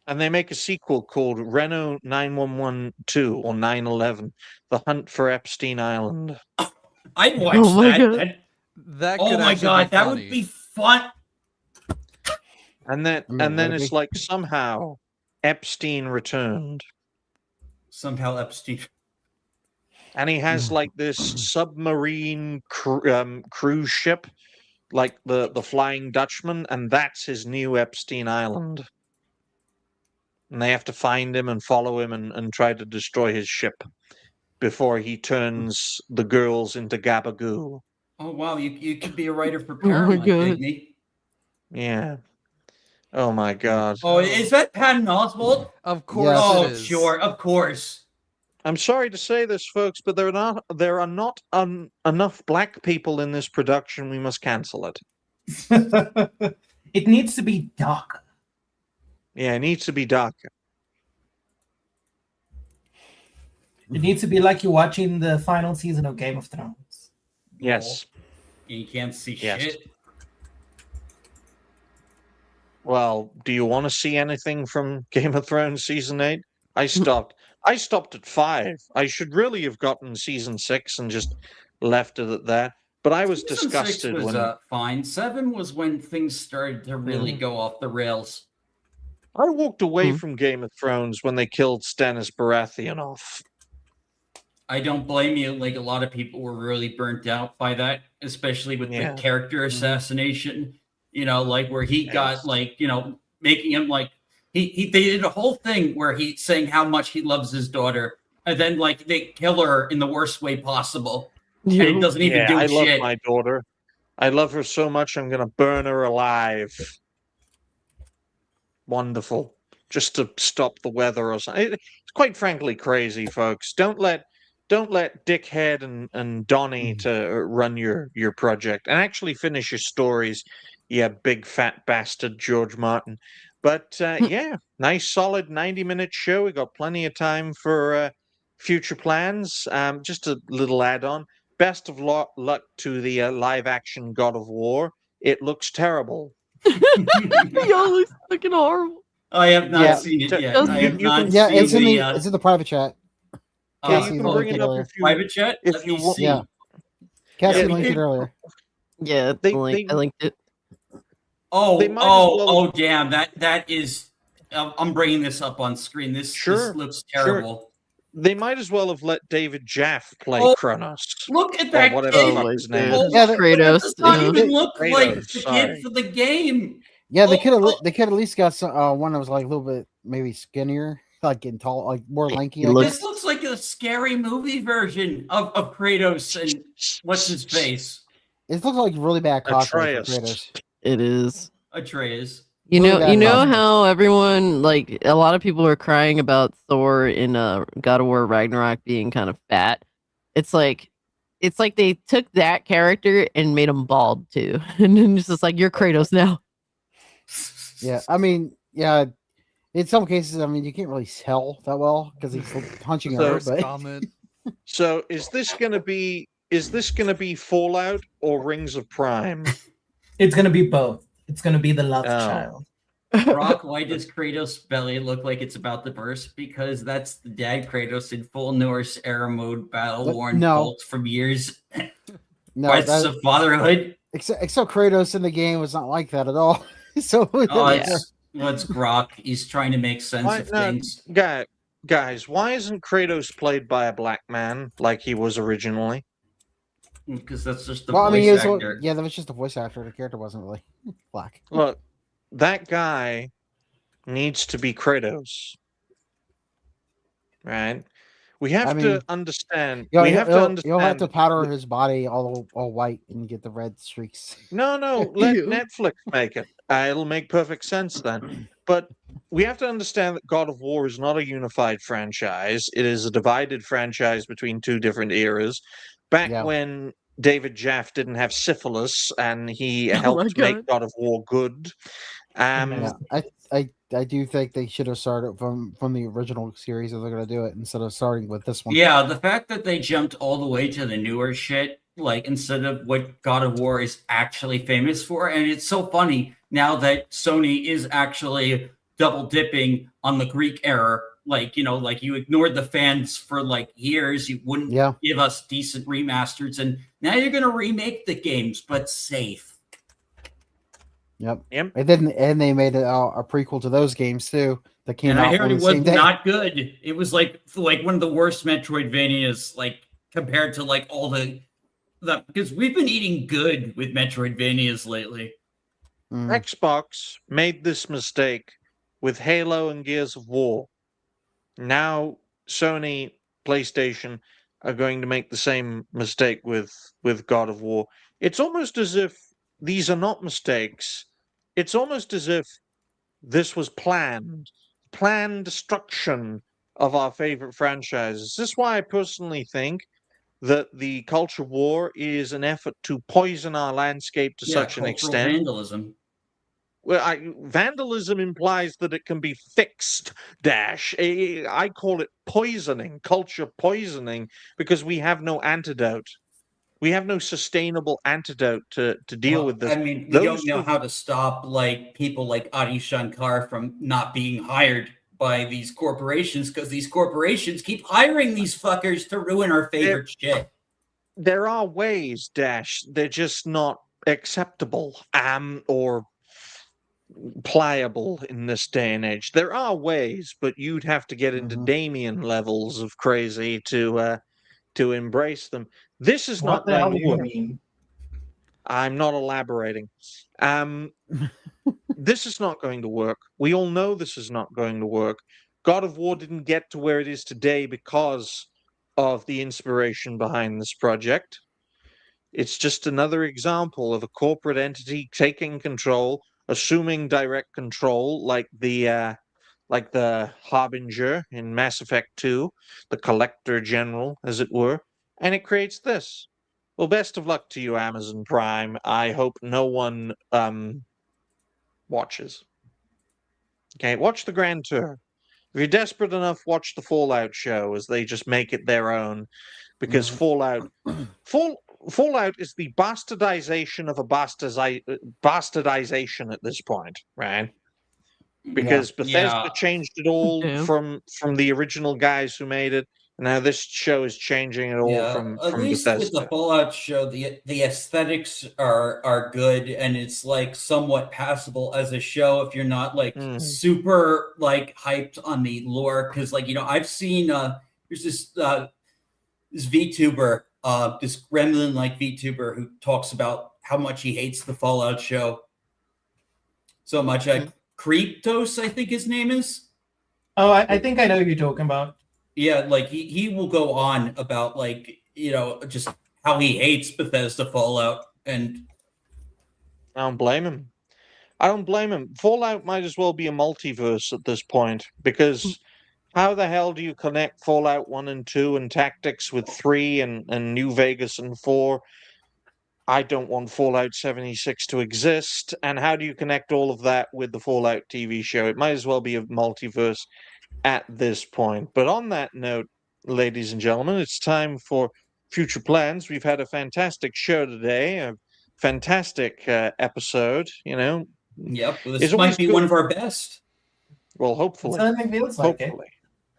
And they make a sequel called Reno 911 2 or 911: The Hunt for Epstein Island. I'd watch Oh my that. God. That Oh could my actually god, be that funny. would be fun. And then I mean, and then would it it's be? like somehow Epstein returned. Somehow Epstein. And he has like this submarine cruise ship, like the Flying Dutchman, and that's his new Epstein Island. And they have to find him and follow him and try to destroy his ship before he turns the girls into gabagoo. Oh wow, you could be a writer for my Paramount, God. Digny. Yeah. Oh my god. Oh, is that Patton Oswalt? Of course Yes. Oh, it is. sure, of course. I'm sorry to say this, folks, but there are not enough black people in this production. We must cancel it. It needs to be darker. Yeah, it needs to be darker. It needs to be like you're watching the final season of Game of Thrones. Yes. You can't see Yes. shit. Well, do you want to see anything from Game of Thrones season 8? I stopped at 5. I should really have gotten season 6 and just left it at that. But I was Season 6 disgusted was when fine. 7 was when things started to really Mm. go off the rails. I walked away Hmm. from Game of Thrones when they killed Stannis Baratheon off. I don't blame you. Like, a lot of people were really burnt out by that, especially with Yeah. the character assassination. You know, like where he got Yes. like, making him like they did a whole thing where he's saying how much he loves his daughter, and then like they kill her in the worst way possible, and it doesn't even do I love shit. my daughter. I love her so much I'm gonna burn her alive. Wonderful. Just to stop the weather or something. It's quite frankly crazy, folks. Don't let Dickhead and Donnie to run your project and actually finish your stories. Yeah, big fat bastard George Martin. But yeah, nice solid 90-minute show. We got plenty of time for future plans. Just a little add-on. Best of luck to the live-action God of War. It looks terrible. Y'all looks fucking horrible. I have not Yeah. seen it You- yet. you I have can- not Yeah, seen it's in the the it's in the private chat. Yeah, you can linked bring it up earlier. if you private chat. if Let you me wa- see. Yeah. Cassie Yeah, linked they- it earlier. Yeah, They- I linked it. Oh, They might as well- oh, damn! That is. I'm bringing this up on screen. This Sure, looks sure. terrible. They might as well have let David Jaff play Oh, Kronos. Look at Or that whatever kid. the fuck my his name God. is. Yeah, That Kratos. does not Yeah. even look like Kratos, the sorry. kid for the game. Yeah, they Oh, could have oh. they could at least got some one that was like a little bit maybe skinnier, like getting tall, like more lanky. He I looks- guess. This looks like a scary movie version of Kratos and what's his face, It looks like really bad cosplay for Atreus. Kratos. It is. Atreus. You Really know, bad you know costume. how everyone like a lot of people are crying about Thor in God of War Ragnarok being kind of fat. It's like they took that character and made him bald too, and then it's just like you're Kratos now. Yeah, I mean, yeah. In some cases, I mean, you can't really tell that well because he's punching her. First But comment. So is this gonna be Fallout or Rings of Prime? It's gonna be both. It's gonna be the love Oh. child. Brock, why does Kratos' belly look like it's about to burst? Because that's the dad Kratos in full Norse era mode, battle worn No. bolts from years. no, Parts that, of fatherhood. except Kratos in the game was not like that at all. So Oh, Yeah. it's Brock. He's trying to make sense Why- of no, things. Guys, why isn't Kratos played by a black man like he was originally? Because that's just the well, I mean, voice he was, actor. yeah, that was just a voice actor. The character wasn't really black. Look, that guy needs to be Kratos. Right? We have I to mean, understand. You'll, we have to you'll understand. have to powder his body all white and get the red streaks. No, let Ew. Netflix make it. It'll make perfect sense then. But we have to understand that God of War is not a unified franchise. It is a divided franchise between two different eras. Back Yeah. when David Jaff didn't have syphilis and he Oh my helped make God. God of War good. Yeah, I I do think they should have started from the original series if they're going to do it instead of starting with this one. Yeah, the fact that they jumped all the way to the newer shit, like instead of what God of War is actually famous for, and it's so funny now that Sony is actually double dipping on the Greek era. Like, you know, like you ignored the fans for like years, you wouldn't give us decent remasters, and now you're gonna remake the games, but safe. Yep. And they made a prequel to those games too that came out. And I heard on it the was same day. not good. It was like one of the worst Metroidvanias, like compared to like all the because we've been eating good with Metroidvanias lately. Xbox made this mistake with Halo and Gears of War. Now Sony, PlayStation are going to make the same mistake with God of War. It's almost as if these are not mistakes. It's almost as if this was planned destruction of our favorite franchises. This is why I personally think that the culture war is an effort to poison our landscape to such an extent. Vandalism. Well, vandalism implies that it can be fixed, Dash. I call it poisoning, culture poisoning, because we have no antidote. We have no sustainable antidote to deal with this. I mean, we don't know how to stop like people like Adi Shankar from not being hired by these corporations because these corporations keep hiring these fuckers to ruin our favorite shit. There are ways, Dash. They're just not acceptable or pliable in this day and age. There are ways, but you'd have to get into Damien levels of crazy to embrace them. This is not going to work. Mean? I'm not elaborating. This is not going to work. We all know this is not going to work. God of War didn't get to where it is today because of the inspiration behind this project. It's just another example of a corporate entity taking control, assuming direct control, like the Harbinger in Mass Effect 2, the Collector General, as it were, and it creates this. Well, best of luck to you, Amazon Prime. I hope no one watches. Okay, watch the Grand Tour. If you're desperate enough, watch the Fallout show as they just make it their own, because Fallout is the bastardization of a bastardization at this point, right? Because Bethesda changed it all from the original guys who made it. Now this show is changing it all from at least Bethesda. with the Fallout show, the aesthetics are good, and it's like somewhat passable as a show if you're not like super like hyped on the lore. Because like I've seen there's this VTuber, this gremlin like VTuber who talks about how much he hates the Fallout show so much. Creeptos, I think his name is. Oh, I think I know who you're talking about. Yeah, like he will go on about like just how he hates Bethesda Fallout, and I don't blame him. Fallout might as well be a multiverse at this point, because how the hell do you connect Fallout 1 and 2 and Tactics with 3 and New Vegas and 4? I don't want Fallout 76 to exist. And how do you connect all of that with the Fallout TV show? It might as well be a multiverse at this point. But on that note, ladies and gentlemen, it's time for future plans. We've had a fantastic show today, a fantastic episode. Yep, this might be one of our best. Well, hopefully. It certainly feels like it.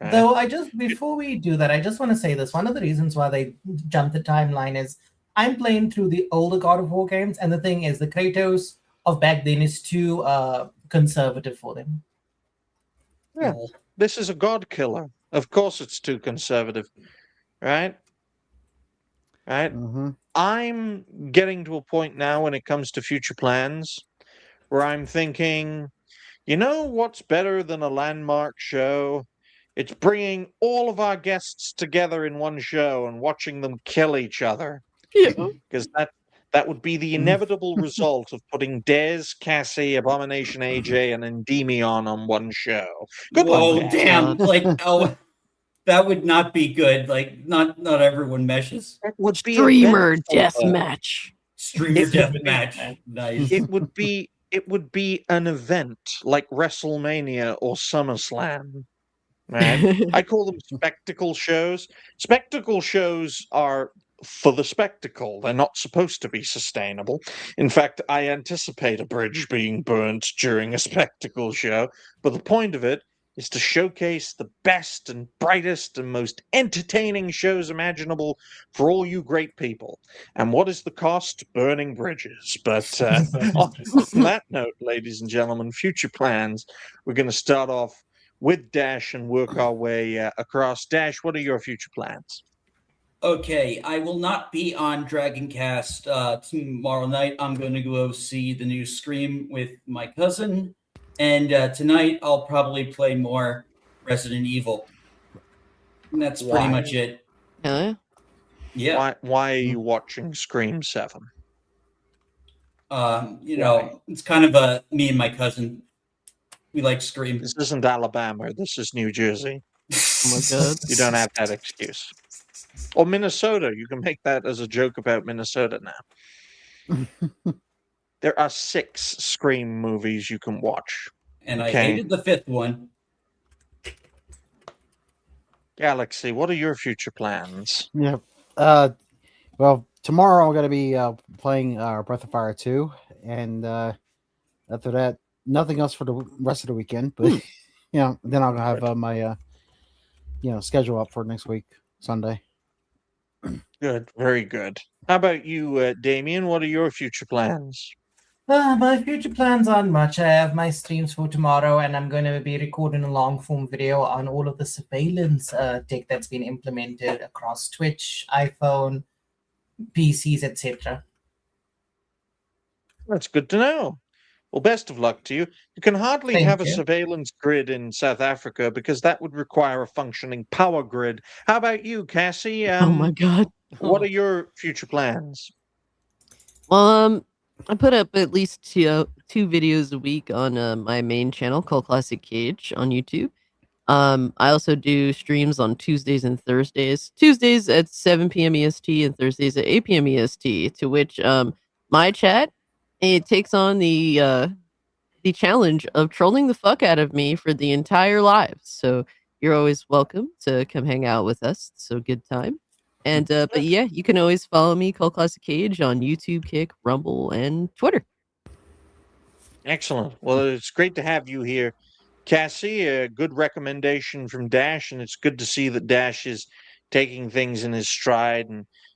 Though before we do that, I just want to say this. One of the reasons why they jumped the timeline is I'm playing through the older God of War games, and the thing is, the Kratos of back then is too conservative for them. Yeah, this is a god killer. Of course it's too conservative, right? Right? I'm getting to a point now when it comes to future plans where I'm thinking, what's better than a landmark show? It's bringing all of our guests together in one show and watching them kill each other. Because that would be the inevitable result of putting Dez, Cassie, Abomination AJ, and Endymion on one show. Good Whoa, damn! That would not be good. Like, not everyone meshes. That would be Streamer deathmatch. Streamer deathmatch. Nice. It would be it would be an event like WrestleMania or SummerSlam. Right? I call them spectacle shows. Spectacle shows are for the spectacle. They're not supposed to be sustainable. In fact, I anticipate a bridge being burnt during a spectacle show. But the point of it is to showcase the best and brightest and most entertaining shows imaginable for all you great people. And what is the cost? Burning bridges. But on that note, ladies and gentlemen, future plans. We're going to start off with Dash and work our way across. Dash, what are your future plans? Okay, I will not be on Dragoncast tomorrow night. I'm going to go see the new Scream with my cousin. And tonight I'll probably play more Resident Evil. And that's pretty Why? much it. Huh? Yeah. Why are you watching Scream 7? You know, it's kind of me and my cousin. We like Scream. This isn't Alabama. This is New Jersey. Oh my god. You don't have that excuse. Or Minnesota. You can make that as a joke about Minnesota now. There are 6 Scream movies you can watch. And Okay. I hated the 5th one. Galaxy, what are your future plans? Yep. Well, tomorrow I'm going to be playing Breath of Fire 2, and after that, nothing else for the rest of the weekend. But then I'll have my schedule up for next week, Sunday. Good, very good. How about you, Damien? What are your future plans? My future plans aren't much. I have my streams for tomorrow, and I'm going to be recording a long form video on all of the surveillance tech that's been implemented across Twitch, iPhone, PCs, etc. That's good to know. Well, best of luck to you. You can hardly Thank have a you. surveillance grid in South Africa because that would require a functioning power grid. How about you, Cassie? Oh my god. What are your future plans? Well, I put up at least two videos a week on my main channel called Classic Cage on YouTube. I also do streams on Tuesdays and Thursdays. Tuesdays at 7 p.m. EST and Thursdays at 8 p.m. EST. To which my chat takes on the challenge of trolling the fuck out of me for the entire live. So you're always welcome to come hang out with us. It's a good time. And but yeah, you can always follow me, Call Classic Cage, on YouTube, Kick, Rumble, and Twitter. Excellent. Well, it's great to have you here, Cassie. A good recommendation from Dash, and it's good to see that Dash is taking things in his stride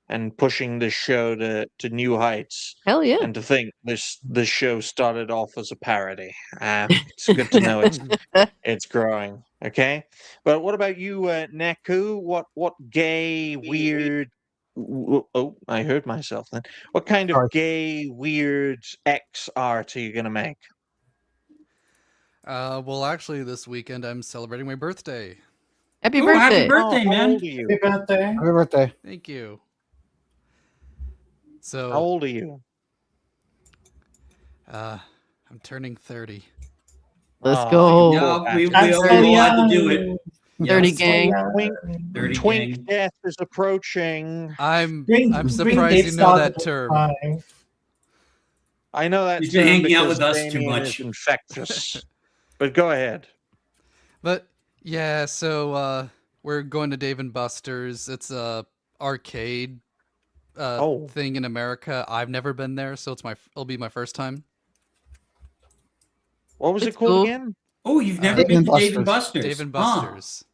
and pushing this show to new heights. Hell yeah. And to think this show started off as a parody. It's good to know it's growing. Okay, but what about you, Neku? What gay weird? Oh, I heard myself then. What kind of Sorry. gay weird X art are you gonna make? Well, actually, this weekend I'm celebrating my birthday. Happy Ooh, birthday. happy birthday, How man. old are you? Happy birthday. Happy birthday. Thank you. How So, old are you? I'm turning 30. Let's Oh, go. you No, poor we bastard. all had to do it. 30 Yes. gang. Dirty Twink gang. death is approaching. I'm Bring surprised you Dave know that Starr term. to I know that You've been term hanging out because with us too Damien much. is infectious. But go ahead. But yeah, so we're going to Dave and Buster's. It's a arcade Oh. thing in America. I've never been there, so it'll be my first time. What was It's it called cool. again? Oh, you've never Dave been and to Dave and Buster's. Buster's. Dave and Huh. Buster's.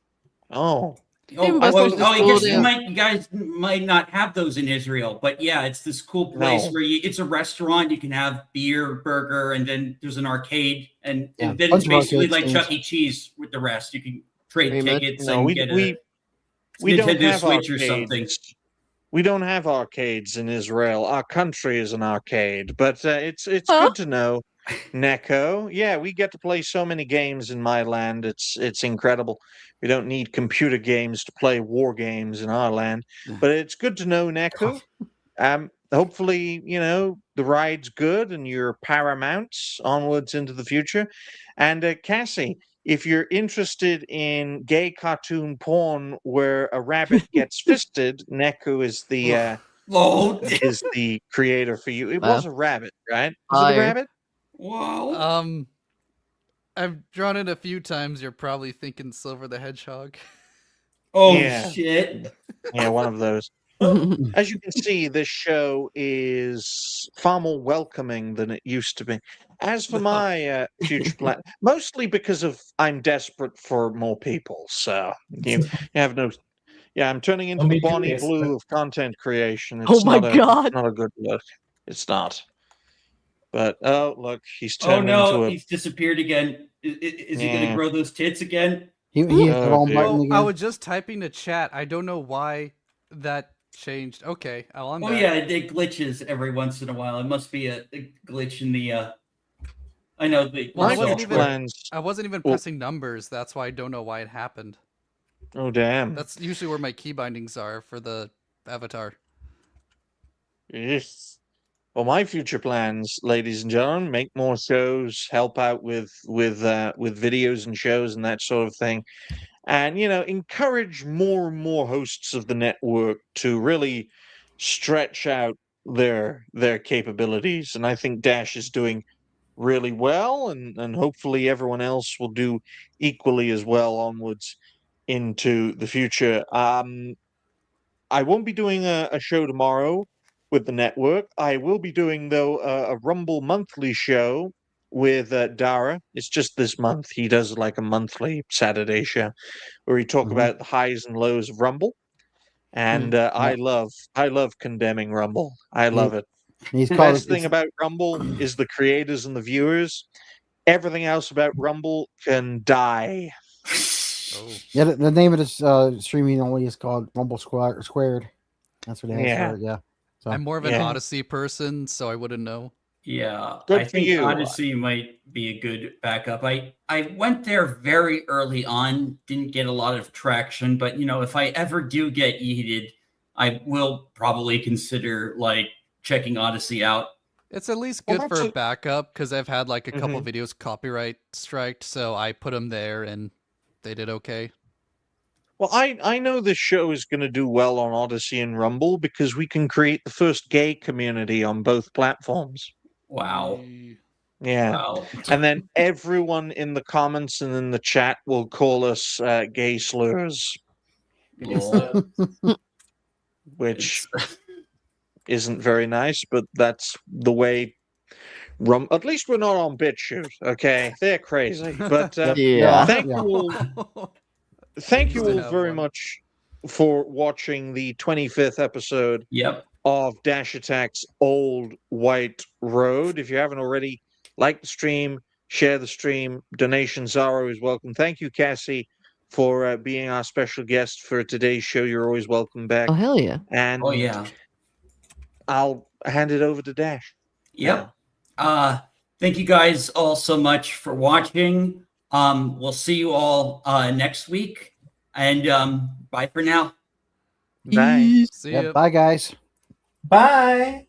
Oh. Oh, Dave and well, Buster's is I cool, guess yeah. you guys might not have those in Israel, but yeah, it's this cool place No. where it's a restaurant. You can have beer, burger, and then there's an arcade, and Yeah, then bunch it's of basically arcade like scenes. Chuck E. Cheese with the rest. You can trade Pretty much. tickets No, and we get we a we don't Nintendo have Switch or something. arcades. We don't have arcades in Israel. Our country is an arcade, but it's Huh? good to know, Neko. Yeah, we get to play so many games in my land. It's incredible. We don't need computer games to play war games in our land, but it's good to know, Neko. Hopefully, the ride's good and you're Paramounts onwards into the future. And Cassie, if you're interested in gay cartoon porn where a rabbit gets fisted, Neku is the Oh, creator for you. It Wow. was a rabbit, right? Was it Fire. a rabbit? Wow. I've drawn it a few times. You're probably thinking Silver the Hedgehog. Oh Yeah. shit. Yeah, one of those. As you can see, this show is far more welcoming than it used to be. As for my future plan, mostly because of I'm desperate for more people. So you have no. Yeah, I'm turning into Don't the be Bonnie curious, Blue but- of content creation. Oh my It's God. not a good look. It's not. But oh look, he's Oh turned no, into a. he's disappeared again. Is he gonna Yeah. grow those tits again? He hit the Oh, wrong dear. button Oh, I again. was just typing to chat. I don't know why that changed. Okay, I'm Oh back. yeah, it glitches every once in a while. It must be a glitch in the. I know the Well, My I wasn't future even- plans. I wasn't even Well- pressing numbers. That's why I don't know why it happened. Oh damn. That's usually where my key bindings are for the avatar. Yes. Well, my future plans, ladies and gentlemen, make more shows, help out with videos and shows and that sort of thing, and encourage more and more hosts of the network to really stretch out their capabilities. And I think Dash is doing really well, and hopefully everyone else will do equally as well onwards into the future. I won't be doing a show tomorrow with the network. I will be doing, though, a Rumble monthly show with Dara. It's just this month. He does like a monthly Saturday show where he talk Mhm. about the highs and lows of Rumble. And I love condemning Rumble. I love it. He's The called best thing about Rumble is the creators and the viewers. Everything else about Rumble can die. Oh. Yeah, the name of this streaming only is called Rumble Squared. That's what it has Yeah. for it. Yeah. So I'm more of an Yeah. Odyssey person, so I wouldn't know. Yeah, Good I for think you. Odyssey might be a good backup. I went there very early on, didn't get a lot of traction, but if I ever do get yeeted, I will probably consider like checking Odyssey out. It's at least Well, good for that's a backup because I've had like a couple Mhm. videos copyright striked, so I put them there and they did okay. Well, I know this show is going to do well on Odyssey and Rumble because we can create the first gay community on both platforms. Wow. Yeah. Wow. And then everyone in the comments and in the chat will call us gay slurs, Cool. which isn't very nice, but that's the way. At least we're not on BitChute, okay? They're crazy. But Yeah. thank Yeah. you all. Thank you Used to all have very one. much for watching the 25th episode Yep. of Dash Attack's Old White Road. If you haven't already, like the stream, share the stream. Donations are always welcome. Thank you, Cassie, for being our special guest for today's show. You're always welcome back. Oh hell yeah. And Oh yeah. I'll hand it over to Dash. Yep. Thank you guys all so much for watching. We'll see you all next week. And bye for now. Bye. Peace. See yeah, ya. bye guys. Bye.